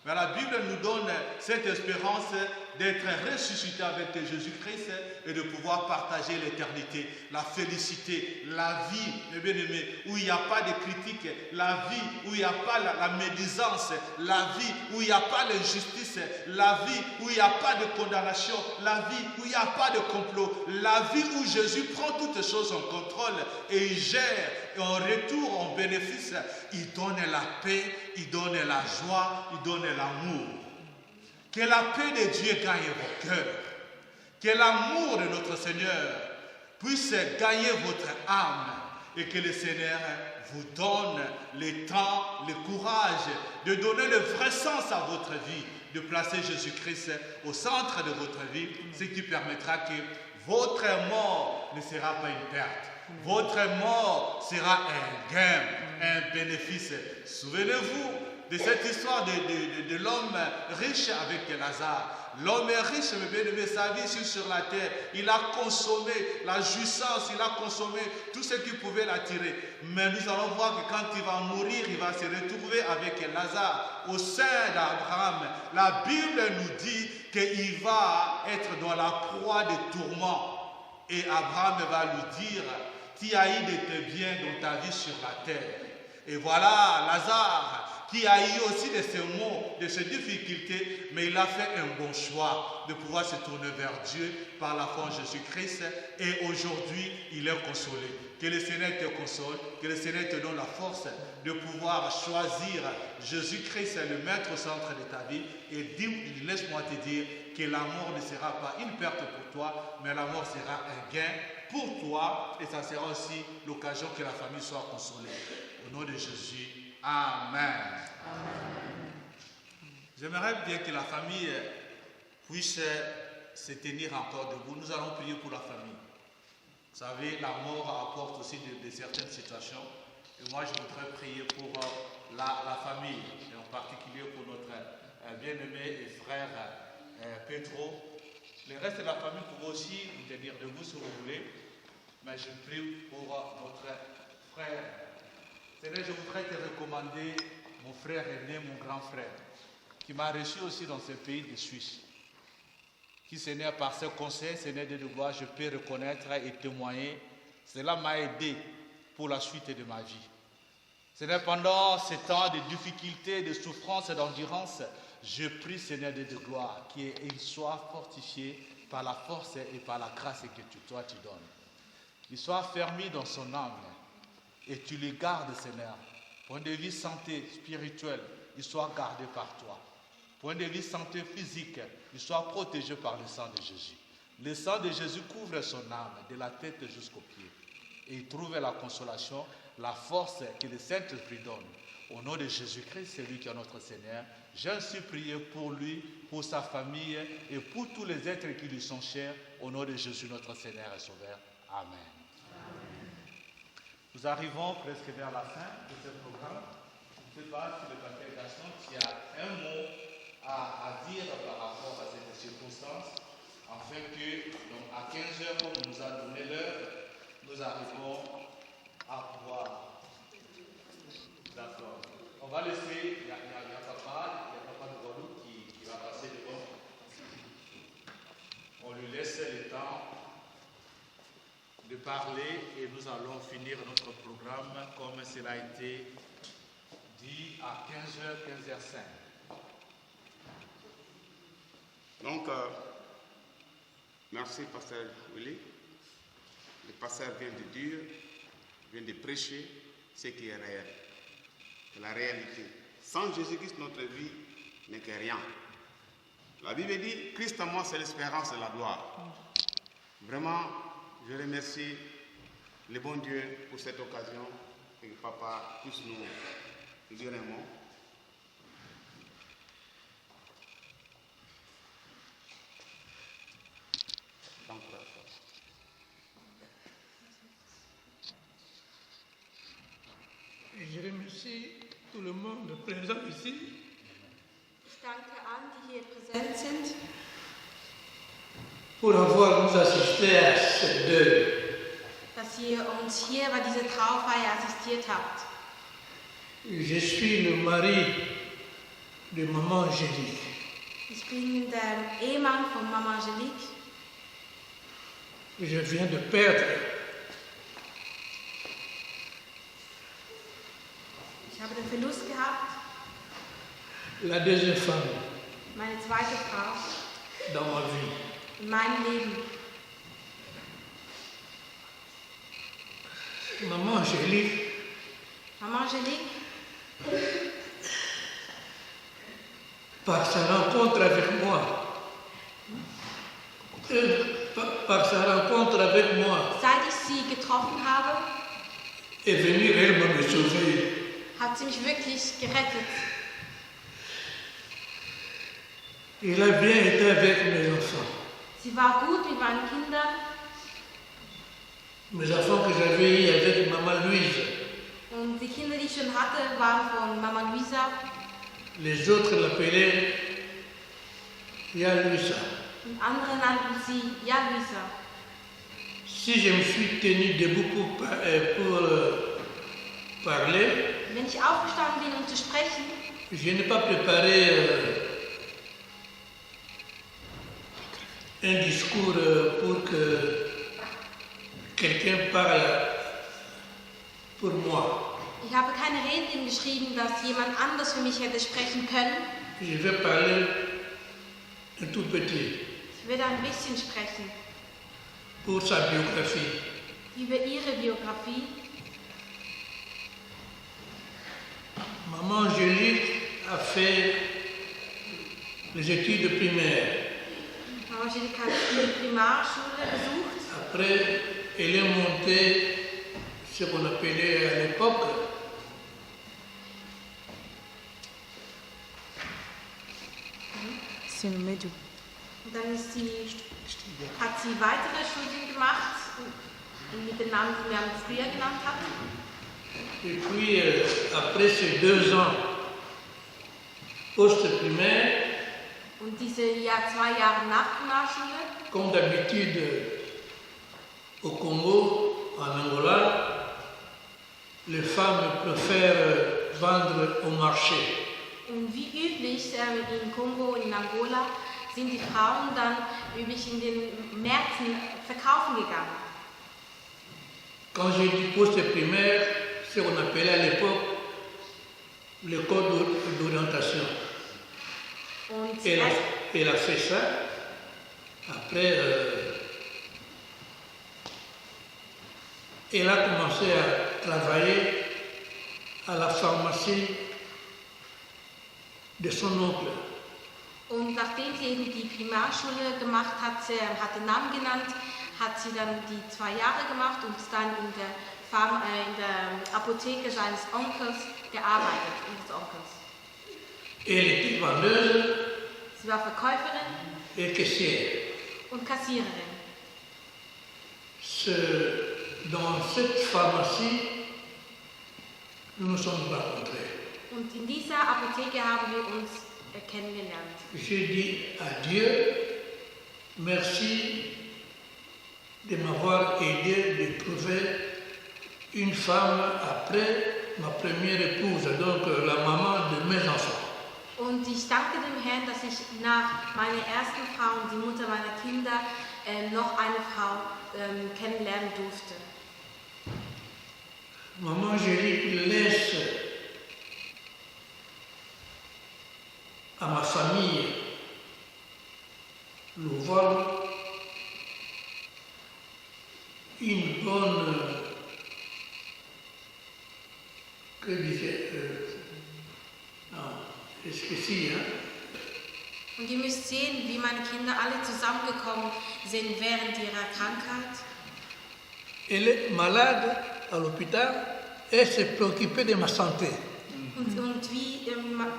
Mais la Bible nous donne cette espérance d'être ressuscité avec Jésus-Christ et de pouvoir partager l'éternité, la félicité, la vie, mes bien-aimés, où il n'y a pas de critique, la vie où il n'y a pas la médisance, la vie où il n'y a pas l'injustice, la vie où il n'y a pas de condamnation, la vie où il n'y a pas de complot, la vie où Jésus prend toutes les choses en contrôle et il gère. Et en retour, en bénéfice, il donne la paix, il donne la joie, il donne l'amour. Que la paix de Dieu gagne vos cœurs. Que l'amour de notre Seigneur puisse gagner votre âme. Et que le Seigneur vous donne le temps, le courage de donner le vrai sens à votre vie. De placer Jésus-Christ au centre de votre vie. Ce qui permettra que votre mort ne sera pas une perte. Votre mort sera un gain, un bénéfice. Souvenez-vous de cette histoire de l'homme riche avec Lazare. L'homme est riche, mais bien aimé, sa vie sur la terre. Il a consommé la jouissance, il a consommé tout ce qui pouvait l'attirer. Mais nous allons voir que quand il va mourir, il va se retrouver avec Lazare au sein d'Abraham. La Bible nous dit qu'il va être dans la proie des tourments. Et Abraham va lui dire, tu as eu de tes biens dans ta vie sur la terre. Et voilà Lazare qui a eu aussi de ces maux, de ces difficultés, mais il a fait un bon choix de pouvoir se tourner vers Dieu par la foi en Jésus-Christ. Et aujourd'hui, il est consolé. Que le Seigneur te console, que le Seigneur te donne la force de pouvoir choisir Jésus-Christ, le mettre au centre de ta vie. Et laisse-moi te dire que la mort ne sera pas une perte pour toi, mais la mort sera un gain pour toi. Et ça sera aussi l'occasion que la famille soit consolée. Au nom de Jésus, Amen. J'aimerais bien que la famille puisse se tenir encore debout. Nous allons prier pour la famille. Vous savez, la mort apporte aussi de certaines situations. Et moi, je voudrais prier pour la famille, et en particulier pour notre bien-aimé et frère Pedro. Le reste de la famille pourra aussi vous tenir debout si vous voulez. Mais je prie pour notre frère. Seigneur, je voudrais te recommander mon frère aîné, mon grand frère, qui m'a reçu aussi dans ce pays de Suisse. Qui, Seigneur, par ce conseil, Seigneur de gloire, je peux reconnaître et témoigner. Cela m'a aidé pour la suite de ma vie. Seigneur, pendant ces temps de difficultés, de souffrance et d'endurance, je prie, Seigneur de gloire, qu'il soit fortifié par la force et par la grâce que toi tu donnes. Il soit affermi dans son âme et tu le gardes, Seigneur. Point de vue santé spirituelle, il soit gardé par toi. Point de vue santé physique, il soit protégé par le sang de Jésus. Le sang de Jésus couvre son âme, de la tête jusqu'aux pieds. Et il trouve la consolation, la force que le Saint-Esprit donne. Au nom de Jésus-Christ, celui qui est notre Seigneur, j'ai ainsi prié pour lui, pour sa famille et pour tous les êtres qui lui sont chers. Au nom de Jésus, notre Seigneur et Sauveur. Amen. Nous arrivons presque vers la fin de ce programme. Je ne sais pas si le Père Gaston, tu as un mot à dire par rapport à cette circonstance, afin que, donc, à 15h, comme on nous a donné l'heure, nous arrivons à pouvoir. D'accord. On va laisser, il y a papa de Guadeloupe qui va passer devant. On lui laisse le temps de parler et nous allons finir notre programme comme cela a été dit à 15h, 15h05. Donc, merci Pasteur Willy. Le pasteur vient de prêcher ce qui est réel. C'est la réalité. Sans Jésus-Christ, notre vie n'est que rien. La Bible dit, Christ en moi, c'est l'espérance et la gloire. Vraiment, je remercie le bon Dieu pour cette occasion et que papa puisse nous dire un mot. Et je remercie tout le monde présent ici. Ich danke allen, die hier präsent sind, Pour avoir nous assisté à ce deuil. dass ihr uns hier bei dieser Trauerfeier assistiert habt. Je suis le mari de Maman Angélique. Ich bin der Ehemann von Mama Angelique. Je viens de perdre Ich habe den Verlust gehabt, la deuxième femme meine zweite Frau dans ma vie. in meinem Leben. Maman Angélique Mama Angelique, par sa rencontre avec moi, par sa rencontre avec moi, seit ich sie getroffen habe, est venue réellement me sauver. hat sie mich wirklich gerettet. Il a bien été avec mes enfants. Sie war gut mit meinen Kindern. Mes enfants que j'avais eus avec Maman Louise. Und die Kinder, die ich schon hatte, waren von Mama Luisa. Les autres l'appelaient Ya Luisa. Und andere nannten sie Ja Luisa. Si je me suis tenu debout pour parler, Wenn ich aufgestanden bin, um zu sprechen, je n'ai pas préparé un discours pour que quelqu'un parle pour moi. ich habe keine Reden geschrieben, dass jemand anders für mich hätte sprechen können. Je vais parler un tout petit Ich werde ein bisschen sprechen pour sa biographie. über ihre Biografie. Maman Angélique a fait les études primaires. Mama Angelique hat die Primarschule besucht. Après, elle est montée ce qu'on appelait à l'époque Und dann ist hat sie weitere Studien gemacht mit dem Namen, die wir früher genannt hatten. et puis après ces 2 ans post-primaire, Und diese 2 Jahre nach Primarschule, comme d'habitude au Congo, en Angola, les femmes préfèrent vendre au marché. und wie üblich in Kongo, in Angola, sind die Frauen dann üblich in den Märkten verkaufen gegangen. Quand j'ai dit post-primaire, ce qu'on appelait à l'époque le code d'orientation. Elle a fait ça. Après, elle a commencé à travailler à la pharmacie de son oncle. Und nachdem sie eben die Primarschule gemacht hat, hat den Namen genannt, hat sie dann die 2 Jahre gemacht und dann in der Apotheke seines Onkels gearbeitet, unseres Onkels. Elle était vendeuse. Sie war Verkäuferin et caissière. Und Kassiererin. Dans cette pharmacie, nous nous sommes rencontrés. Und in dieser Apotheke haben wir uns kennengelernt. J'ai dit à Dieu, merci de m'avoir aidé de trouver une femme après ma première épouse, donc la maman de mes enfants. Und ich danke dem Herrn, dass ich nach meiner ersten Frau und die Mutter meiner Kinder noch eine Frau kennenlernen durfte. Maman Angélique laisse à ma famille le vol une bonne, que disait, ist sie, hein? Und ihr müsst sehen, wie meine Kinder alle zusammengekommen sind während ihrer Krankheit. Elle est malade à l'hôpital et s'est préoccupée de ma santé. Und wie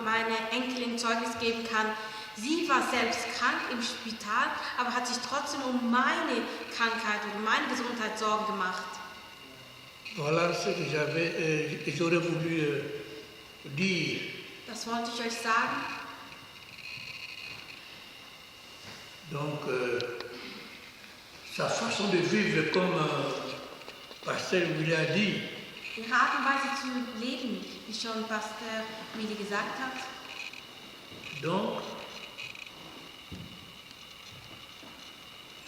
meine Enkelin Zeugnis geben kann, sie war selbst krank im Spital, aber hat sich trotzdem um meine Krankheit und meine Gesundheit Sorgen gemacht. Voilà ce que j'aurais voulu dire. Das wollte ich euch sagen. Donc, sa façon de vivre, comme Pasteur Willy a dit, Ihre Art und Weise zu leben, wie schon Pastor Willy gesagt hat. Donc,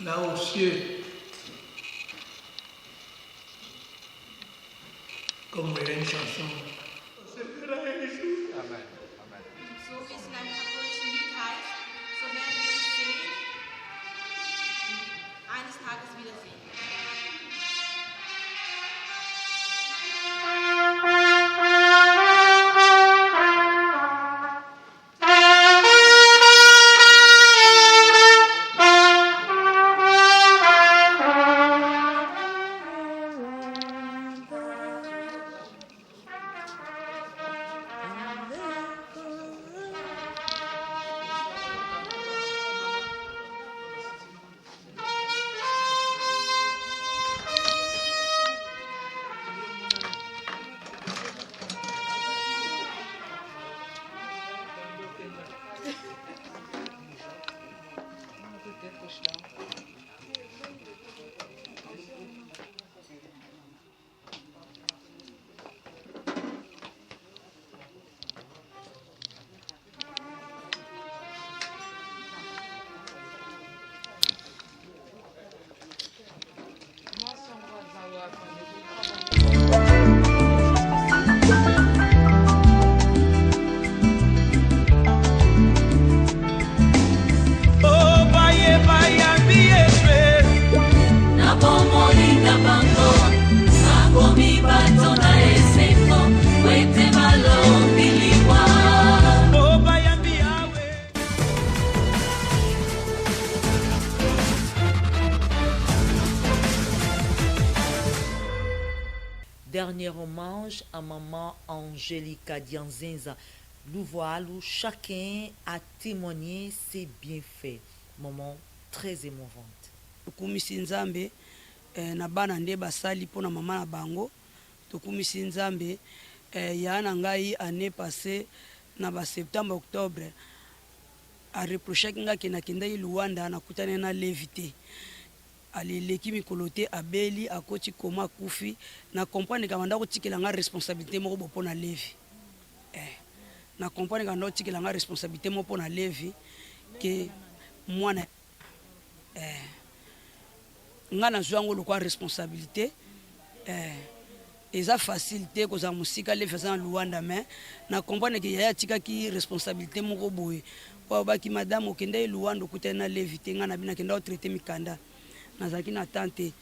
là aux cieux, comme il y a une chanson, Amen. Amen. So wie es in einem katholischen Lied heißt, so werden wir uns sehen, eines Tages wiedersehen. Dernier hommage à maman Angélica Dianzenza. Louvoalou, chacun a témoigné ses bienfaits. Moment très émouvante. Tukumisi nzambe na bana nde basali pona mama na bango. Tukumisi nzambe yana ngai année passée na ba septembre octobre a reproché kinga kina kindai Luanda na kutana na levité. Aleleki mikolo te abeli akoti koma kufi na comprendre ka banda ko tikela nga responsabilité moko bo pona levi na comprendre ka ndo tikela nga responsabilité moko pona levi ke mwana nga na zwango lo kwa responsabilité eza facilité kozala mosika levi aza na Luanda mais na comprendre ke yaya atikaki responsabilité moko boye po baki madame okende Luanda okutani na levi te nga na bino akenda otraite mikanda nazalaki na tante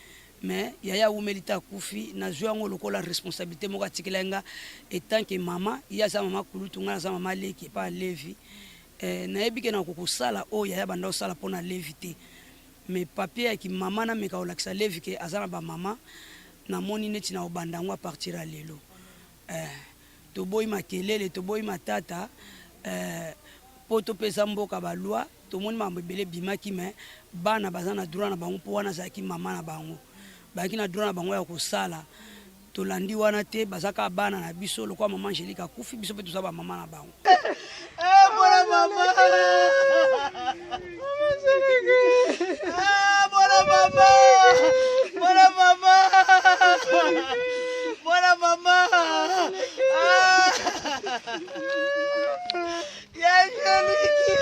mais yaya umeli ta kufi na zwa yango lokola responsabilité moko atikela nga etant que mama ya za mama kulutu nga za mama leki pa levi na yebike na kokosala o yaya banda osala pona levi te mais papier ki mama na meka olakisa levi ke azana ba mama na moni neti na obandango a partir à lelo to boy makelele to boy matata poto pesa mboka balwa to moni mambebele bimaki mais bana bazana droit na bango po wana zaki mama na bango baki na droit na bango ya kosala to landi wana te bazaka bana na biso lokwa mama Angelique kufi biso pe to saba mama na bango Bona mama Bona mama Bona mama Bona mama Ya Angelique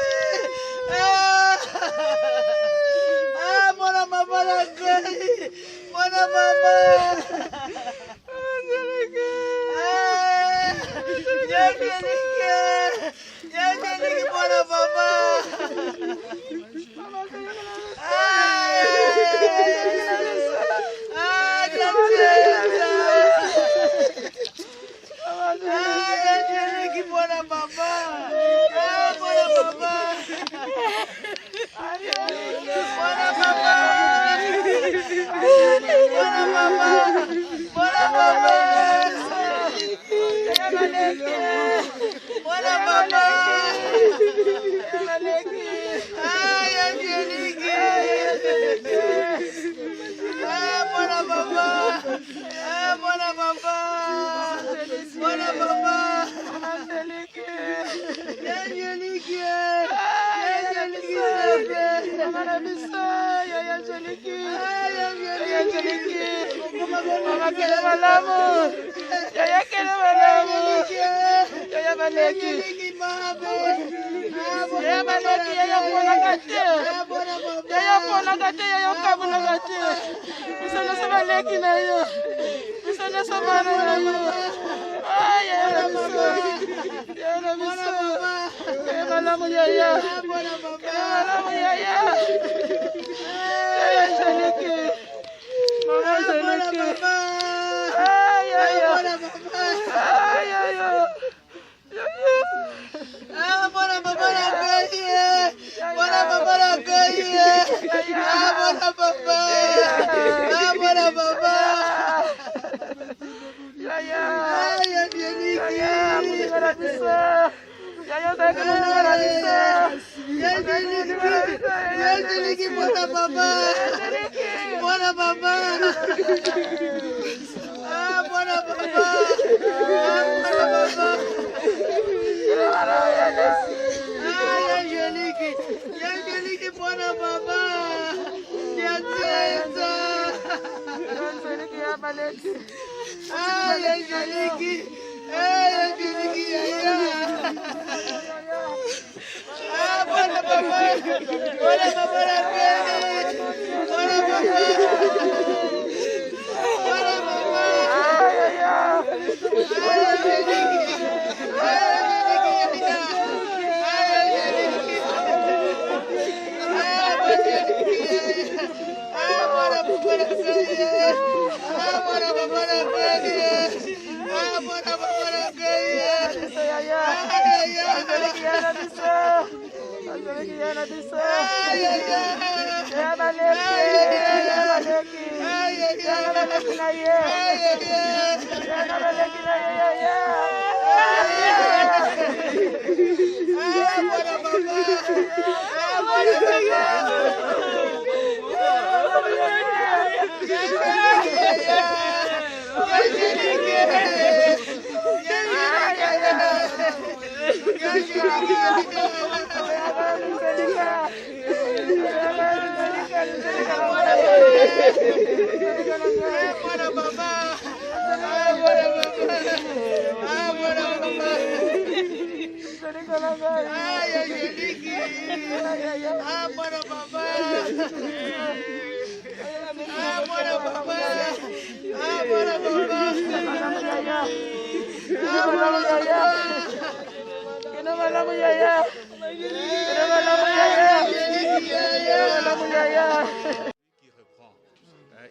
Bona mama la gueule Bona mama Angelique Ya Angelique Ya Angelique bona mama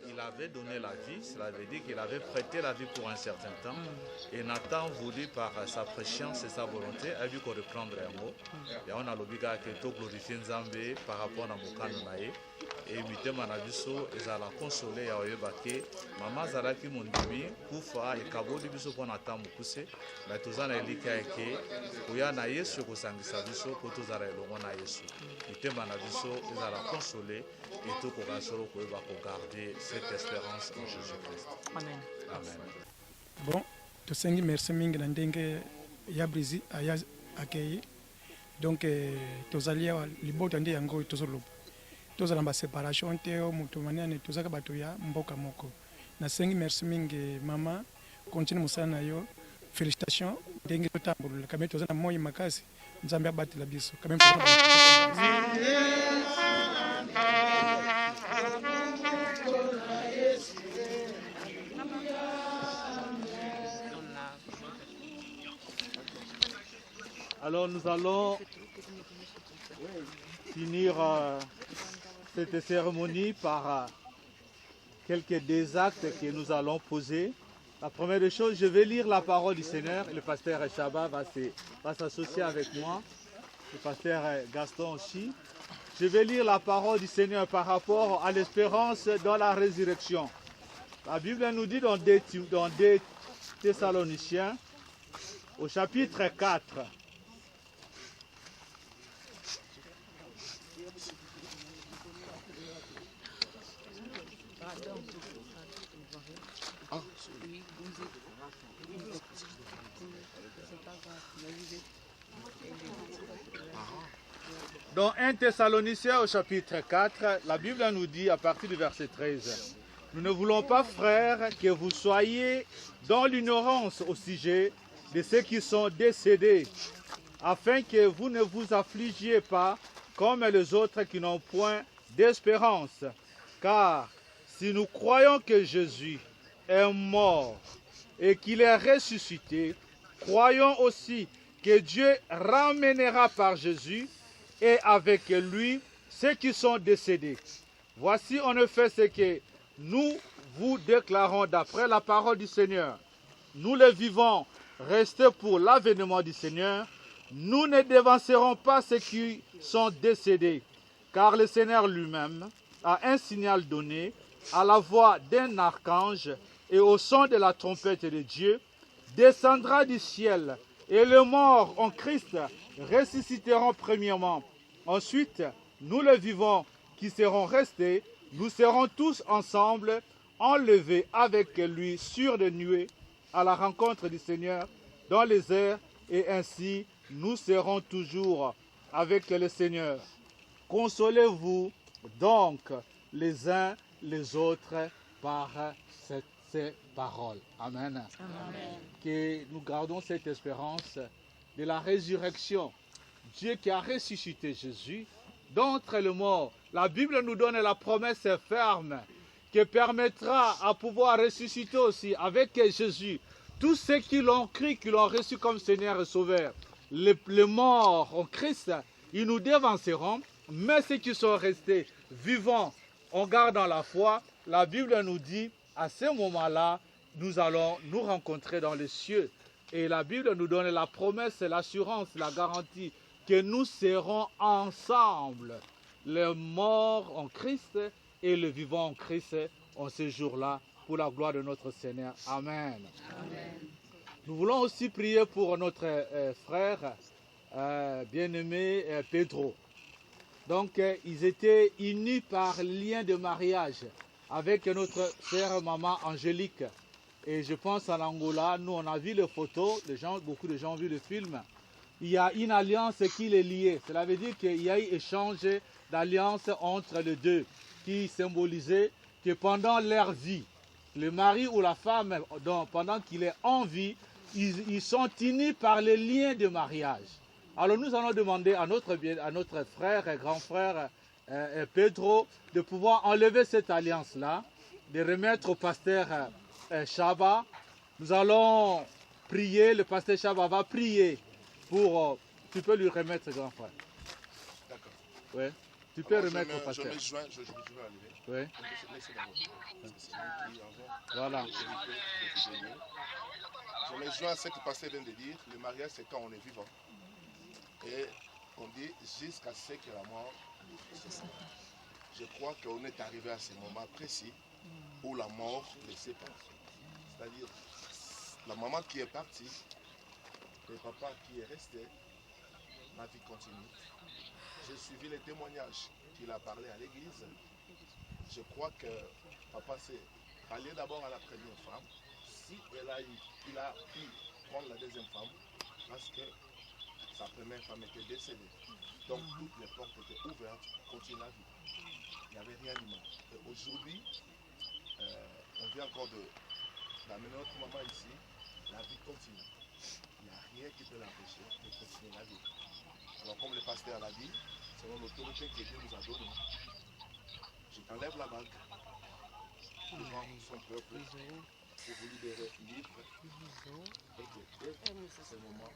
Il avait donné la vie, cela veut dire qu'il avait prêté la vie pour un certain temps. Et Nathan voulu par sa préscience et sa volonté, a vu qu'on reprendrait un mot. Et on a l'obligat que tout glorifier Nzambe par rapport à Mokano Nae. Et imité Manabiso, et ça l'a consolé à Oyebake. Maman Zalaki Mondimi, Koufa et Kabo Libiso pour Nathan Moukuse. Mais tout ça n'a élika eke. Oya na Yesu Kosangi Sabiso, pour tout ça n'a élongo na Yesu. Imité Manabiso, et ça l'a consolé. Et tout pour garder cette espérance en Jésus-Christ. Amen. Amen. Bon, to sengi merci mingi na ndenge ya brizi aya akei. Donc tozali ya libota ndi yango tozoloba. Tozala ba séparation te o mutu maniane tozaka bato ya mboka moko. Na sengi merci mingi mama, continue musala na yo. Félicitations ndenge totambulula kamé tozana moyi makasi. Nzambe abatela biso. Kamé Alors nous allons finir cette cérémonie par quelques des actes que nous allons poser. La première des choses, je vais lire la parole du Seigneur. Le pasteur Chaba va s'associer avec moi. Le pasteur Gaston aussi. Je vais lire la parole du Seigneur par rapport à l'espérance dans la résurrection. La Bible nous dit dans 2 Thessaloniciens, au chapitre 4, dans 1 Thessaloniciens au chapitre 4, la Bible nous dit à partir du verset 13, « Nous ne voulons pas, frères, que vous soyez dans l'ignorance au sujet de ceux qui sont décédés, afin que vous ne vous affligiez pas comme les autres qui n'ont point d'espérance. Car si nous croyons que Jésus est mort et qu'il est ressuscité, croyons aussi que Dieu ramènera par Jésus et avec lui ceux qui sont décédés. Voici en effet ce que nous vous déclarons d'après la parole du Seigneur. Nous les vivants, restés pour l'avènement du Seigneur, nous ne devancerons pas ceux qui sont décédés, car le Seigneur lui-même a un signal donné à la voix d'un archange et au son de la trompette de Dieu, descendra du ciel, et les morts en Christ ressusciteront premièrement. Ensuite, nous les vivants qui serons restés, nous serons tous ensemble enlevés avec lui sur des nuées à la rencontre du Seigneur dans les airs, et ainsi nous serons toujours avec le Seigneur. Consolez-vous donc les uns les autres par ces paroles. Amen. Amen. Que nous gardons cette espérance de la résurrection. Dieu qui a ressuscité Jésus d'entre les morts. La Bible nous donne la promesse ferme qui permettra à pouvoir ressusciter aussi avec Jésus tous ceux qui l'ont cru, qui l'ont reçu comme Seigneur et Sauveur. Les morts en Christ, ils nous devanceront, mais ceux qui sont restés vivants en gardant la foi, la Bible nous dit, à ce moment-là, nous allons nous rencontrer dans les cieux. Et la Bible nous donne la promesse, l'assurance, la garantie que nous serons ensemble, les morts en Christ et les vivants en Christ, en ce jour-là, pour la gloire de notre Seigneur. Amen. Amen. Nous voulons aussi prier pour notre frère bien-aimé Pedro. Donc, ils étaient unis par lien de mariage avec notre sœur maman Angélique. Et je pense à l'Angola, nous on a vu les photos, beaucoup de gens ont vu le film. Il y a une alliance qui les liait. Cela veut dire qu'il y a eu échange d'alliance entre les deux, qui symbolisait que pendant leur vie, le mari ou la femme, pendant qu'il est en vie, ils sont unis par les liens de mariage. Alors nous allons demander à notre frère et grand frère Pedro de pouvoir enlever cette alliance-là, de remettre au pasteur Chaba. Nous allons prier, le pasteur Chaba va prier pour tu peux lui remettre, ce grand frère. D'accord. Oui. Tu peux remettre au pasteur. Je me joins, je vais arriver. Oui. Voilà. Je me joins à ce que le pasteur vient de dire. Le mariage, c'est quand on est vivant. Et on dit jusqu'à ce que la mort se sépare. Je crois qu'on est arrivé à ce moment précis où la mort les sépare. C'est-à-dire, la maman qui est partie, le papa qui est resté, ma vie continue. J'ai suivi les témoignages qu'il a parlé à l'église. Je crois que papa s'est rallié d'abord à la première femme. Si il a pu prendre la deuxième femme, parce que sa première femme était décédée. Donc toutes les portes étaient ouvertes pour continuer la vie. Il n'y avait rien de mal. Et aujourd'hui, on vient encore d'amener notre maman ici. La vie continue. Il n'y a rien qui peut l'empêcher de continuer la vie. Alors comme le pasteur l'a dit, selon l'autorité que Dieu nous a donnée, je t'enlève la bague devant son peuple pour vous libérer libre et que dès ce moment,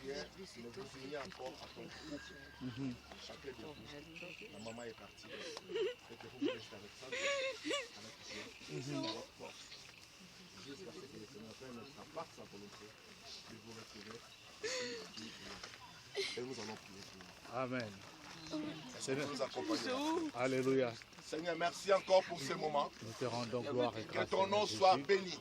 rien ne vous unit encore à ton couple. Chacun de vous, la maman est partie et que vous restez avec ça, avec Dieu, dans votre force. Jusqu'à ce que le Seigneur ne sera pas sa volonté de vous retrouver et nous allons prier pour vous. Amen. Seigneur, nous accompagnons. Alléluia. Seigneur, merci encore pour ce moment. Nous te rendons gloire et grâce. Que ton nom soit béni.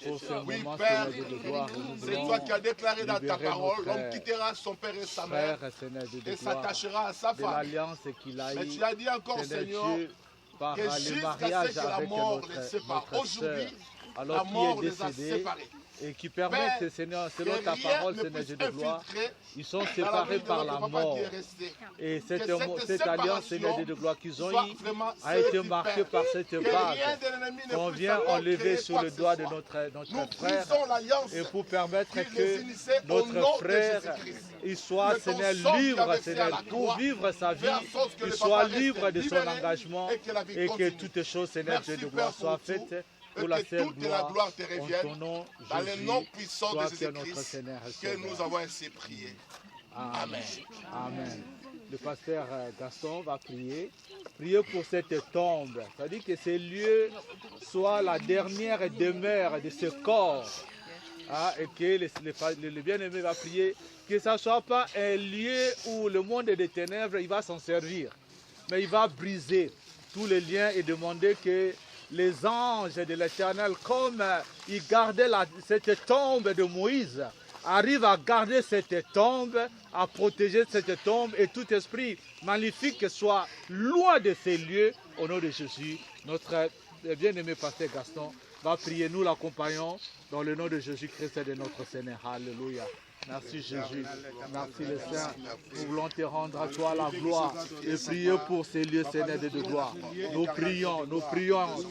Pour ce Oui, moment, Père, Seigneur de gloire, nous c'est toi qui as déclaré dans ta libérer parole, nos l'homme frères, quittera son père et sa mère frères, Seigneur de et gloire, s'attachera à sa de femme. l'alliance qu'il a Mais eue, tu as dit encore, Seigneur, Dieu, par que le jusqu'à mariage ce que la avec mort notre, les sépare. notre sœur, Aujourd'hui, alors la mort qui est les a décédée, séparés. et qui permettent, Père, Seigneur, selon que ta rien parole, ne Seigneur puisse Dieu de gloire, infiltrer ils sont dans la séparés vie de par notre la papa mort. qui est resté. Et cette cette alliance, Seigneur séparation Dieu de gloire qu'ils ont soit eue, vraiment a été celle du marquée Père. par cette Que bague rien de l'ennemi ne qu'on puisse vient encore enlever créer sur quoi le que doigt ce de soit. notre Nous frère, brisons l'alliance et pour permettre qui les que unissait au nom notre de frère, Jésus-Christ. il soit, Que ton Seigneur, sang qui libre, avait fait à Seigneur, la pour croix, vivre sa vie, faire en sorte que qu'il le soit papa reste libre de son libéré engagement et que la vie et que continue. toutes choses, Seigneur Dieu de Merci, gloire, Père, soient pour tout. faites Et pour la que seule toute la gloire te en revienne ton nom, dans le Jésus, nom puissant de toi qui es notre Jésus-Christ Seigneur et que Sauveur. nous avons ainsi prié. Amen. Amen. Le pasteur Gaston va prier. Prier pour cette tombe. C'est-à-dire que ce lieu soit la dernière demeure de ce corps. Et que le bien-aimé va prier que ça ne soit pas un lieu où le monde des ténèbres il va s'en servir. Mais il va briser tous les liens et demander que les anges de l'Éternel, comme ils gardaient cette tombe de Moïse, arrivent à garder cette tombe, à protéger cette tombe, et tout esprit maléfique soit loin de ces lieux. Au nom de Jésus, notre bien-aimé pasteur Gaston va prier. Nous l'accompagnons dans le nom de Jésus-Christ et de notre Seigneur. Alléluia. Merci Jésus, merci le Saint. Nous voulons te rendre à toi la gloire et prier pour ces lieux, Seigneur de gloire. Nous prions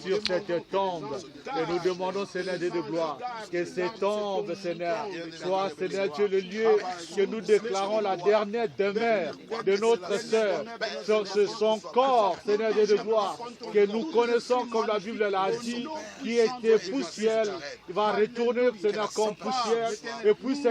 sur cette tombe et nous demandons, Seigneur de gloire, que cette tombe, Seigneur, soit, Seigneur Dieu, le lieu que nous déclarons la dernière demeure de notre sœur, sur son corps, Seigneur de gloire, que nous connaissons comme la Bible l'a dit, qui était poussière, il va retourner, Seigneur, comme poussière et puis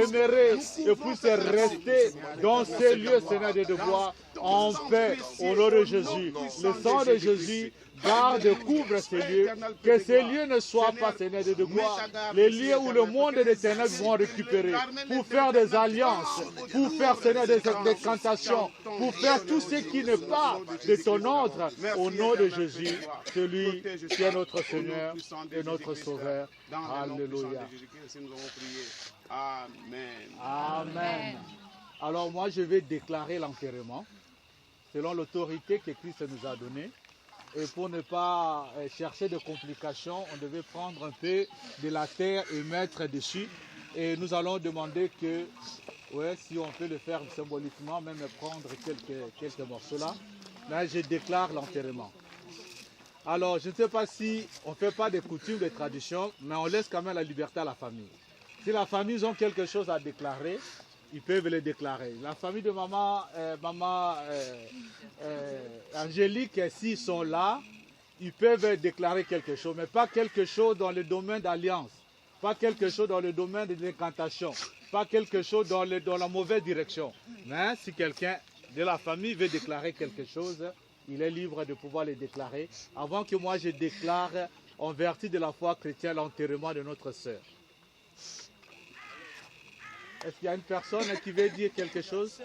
demeurer et puisse rester dans ces lieux, Seigneur de gloire, en paix, au nom de Jésus. Le sang de Jésus garde, couvre ces lieux, que ces lieux ne soient pas, Seigneur de gloire, les lieux où le monde des ténèbres vont récupérer, pour faire des alliances, pour faire, Seigneur, des cantations, pour faire tout ce qui n'est pas de ton ordre, au nom de Jésus, celui qui est notre Seigneur et notre Sauveur. Alléluia. Amen. Amen. Alors moi, je vais déclarer l'enterrement selon l'autorité que Christ nous a donnée. Et pour ne pas chercher de complications, on devait prendre un peu de la terre et mettre dessus. Et nous allons demander que, si on peut le faire symboliquement, même prendre quelques morceaux là. Là, je déclare l'enterrement. Alors, je ne sais pas si on ne fait pas des coutumes, des traditions, mais on laisse quand même la liberté à la famille. Si la famille ont quelque chose à déclarer, ils peuvent le déclarer. La famille de maman Angélique, s'ils sont là, ils peuvent déclarer quelque chose, mais pas quelque chose dans le domaine d'alliance. pas quelque chose dans le domaine de l'incantation, pas quelque chose dans la mauvaise direction. Mais si quelqu'un de la famille veut déclarer quelque chose, il est libre de pouvoir le déclarer avant que moi je déclare en vertu de la foi chrétienne l'enterrement de notre sœur. Est-ce qu'il y a une personne qui veut dire quelque chose?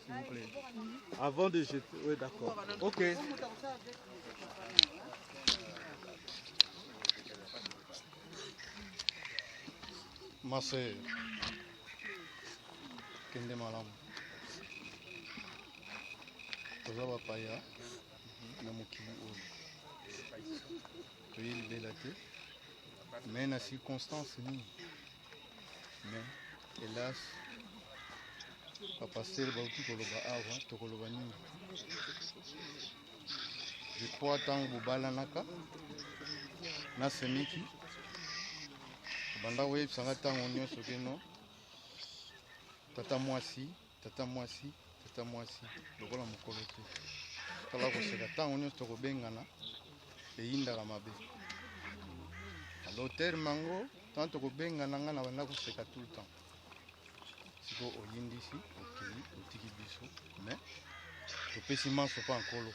S'il vous plaît. Avant de jeter. Oui, d'accord. Ok. Ma sœur, Kende Malam, toza bapaya na mokili oyo toye libela te mais na circonstance nini mais hélas bapaster bauti koloba awa tokoloba nini. Je crois ntango bobalanaka nasemiki banda koyebisanga ntango nyonso keno tata mwasi lokola mokolo te tala koseka ntango nyonso tokobengana eyindaka mabe aloter mango ntango tokobengana nga na banda koseka tout le temps siko oyindisi okei otiki biso mais topesi manso mpa nkolo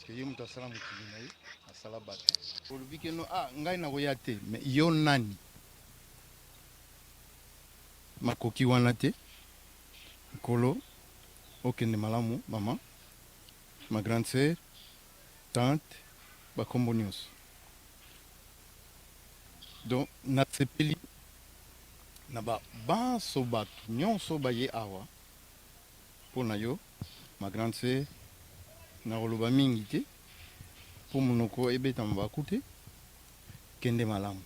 parceke ye moto asala mokili na ye asala bato olobi keno ngai nakoya te mais yo nani makoki wana te nkolo okende malamu mama ma grande sœur tante bakombo nyonso donc nasepeli na babanso bato nyonso baye awa mpo na yo ma grande sœur nakoloba mingi te mpo monoko ebetama baku te kende malamu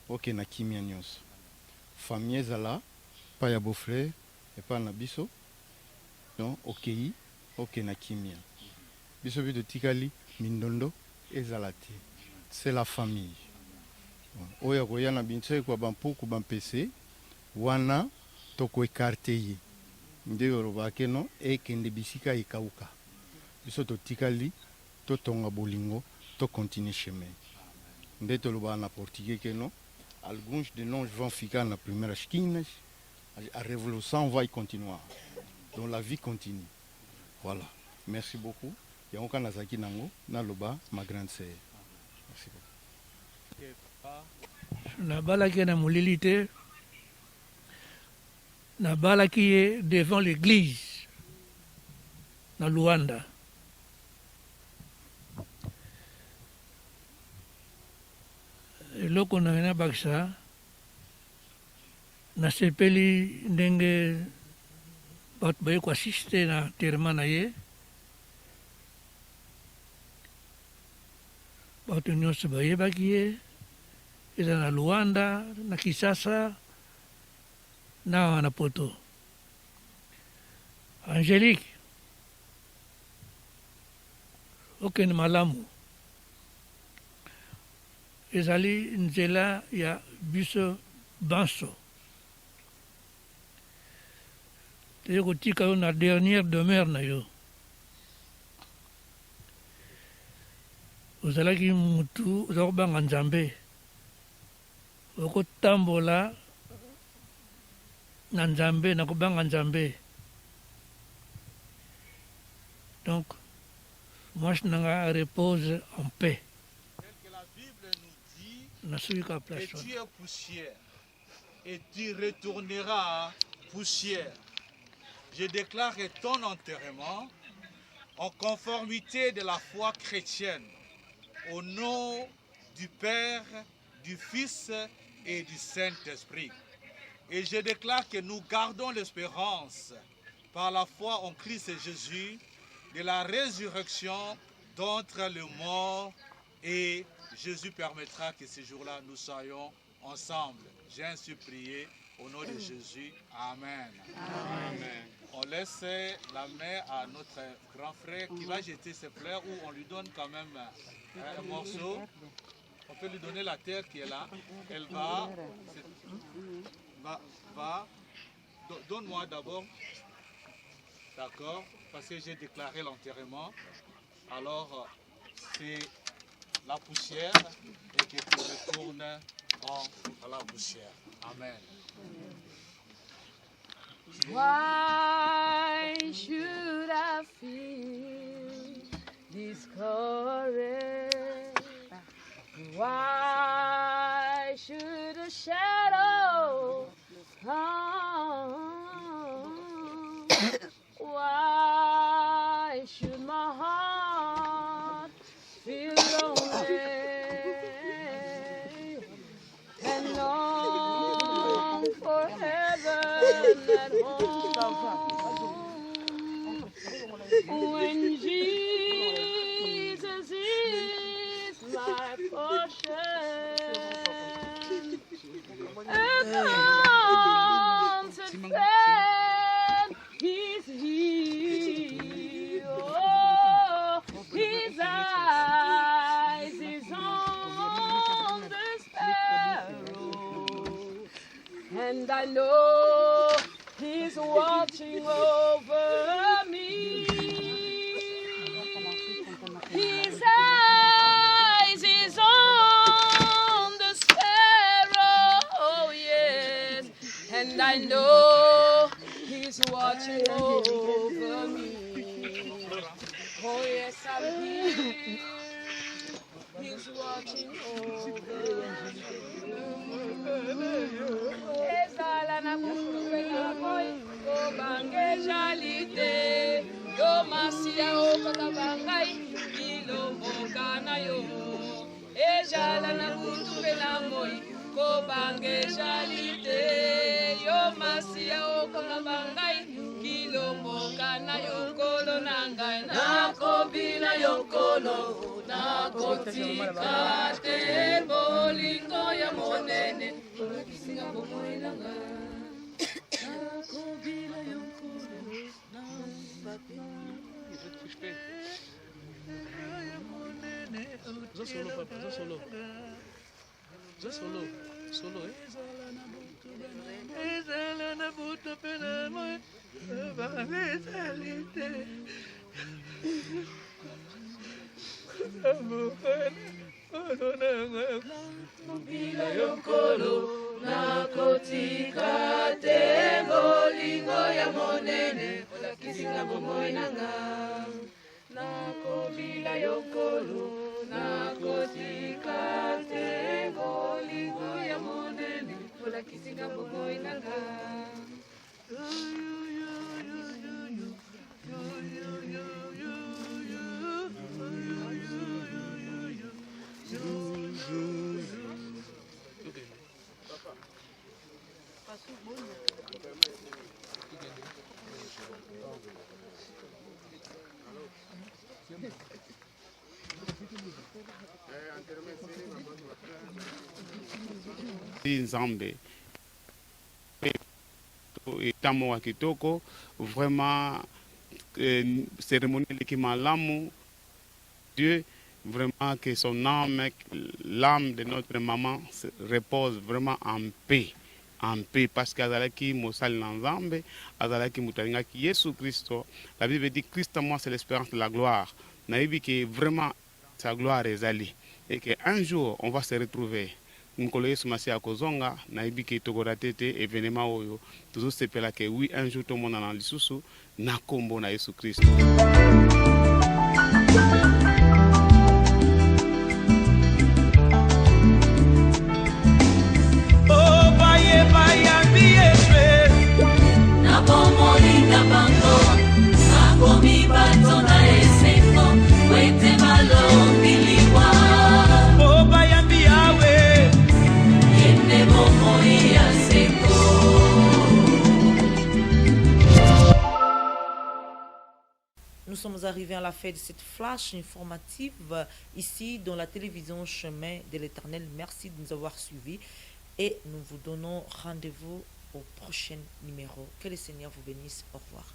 okende na kimia nyonso famille ezala pa ya beau-frère epa na biso donc okei okende na kimia biso mpe totikali mindondo ezala te c'est la famille oyo akoya na binso ekwa bampuku bampese wana tokoekarte ye nde olobake no ekende bisika ekauka biso totikali totonga bolingo tocontinue chemin nde tolobaka na portugais keno alguns de nós vão ficar na primeira esquina, a révolution vai continuar, donc la vie continue. Voilà, merci beaucoup. Yango kana zaki nango naloba ma grande sœur. Merci beaucoup. Nabalaki na molili te, nabalaki ye devant l'église na Luanda. Eloko na ngana bakisa nasepeli ndenge bato baye koasiste na enterrement na ye, bato nyonso bayebaki ye, eza na Luanda, na Kisasa, na na Poto. Angélique okende malamu ezali nzela ya biso banso te kotika yo na dernière demeure na yo. Ozalaki mutu oza kobanga Nzambe, okotambola na Nzambe na kobanga Nzambe. Donc moi je n'en repose en paix. Et tu es poussière, et tu retourneras poussière. Je déclare que ton enterrement, en conformité de la foi chrétienne, au nom du Père, du Fils et du Saint-Esprit. Et je déclare que nous gardons l'espérance, par la foi en Christ Jésus, de la résurrection d'entre les morts, et Jésus permettra que ce jour-là, nous soyons ensemble. J'ai ainsi prié au nom de Jésus. Amen. Amen. On laisse la main à notre grand frère qui va jeter ses fleurs, ou on lui donne quand même un morceau. On peut lui donner la terre qui est là. Elle va donne-moi d'abord. D'accord, parce que j'ai déclaré l'enterrement. alors c'est la poussière et que tu retournes à la poussière. Amen. Why should I feel discouraged? Why should a shadow come? Why should my heart feel lonely and long for heaven at home? When Jesus is my portion, a constant friend, He's here. Oh, His eyes is on the sparrow, and I know He's watching over me. His eyes is on the sparrow, oh yes, and I know He's watching over me. Oh yes, I'm here. He's watching over me. Ezala na kufupela moi, go bange jalite, yo masia o kakabangai, ilo mokana yo. Ezala na kufupela moi, go bange jalite, yo masia o kakabangai, ilo mokana yo kolo nangai na kobila yo kolo. Nakotika te bolingo ya monene kisinga bomoelanga nakobila yonkolo na babi solo papa solo ezala na buto pena moi bavesalite Bila yonkolo nakotika te bolingo ya monene ola kisinga bomoi nanga nakobila yonkolo nakotika te bolingo ya monene ola kisinga bomoi nanga Nzambe etamo wa kitoko vraiment cérémoniel qui malamu Dieu vraiment que son âme, l'âme de notre maman repose vraiment en paix parce qu'azalaki mosal nzambe azalaki mutalingaki Yesu Christo. La Bible dit Christ moi c'est l'espérance de la gloire. Naïbi que vraiment sa gloire est allée et que un jour on va se retrouver. Nkolo Yesu masi akozonga naïbi que tokoratete événement oyo toujours sepela que oui un jour tout le monde na lisusu na kombo na Yesu Christo. Nous sommes arrivés à la fin de cette flash informative ici dans la télévision Chemin de l'Éternel. Merci de nous avoir suivis et nous vous donnons rendez-vous au prochain numéro. Que le Seigneur vous bénisse. Au revoir.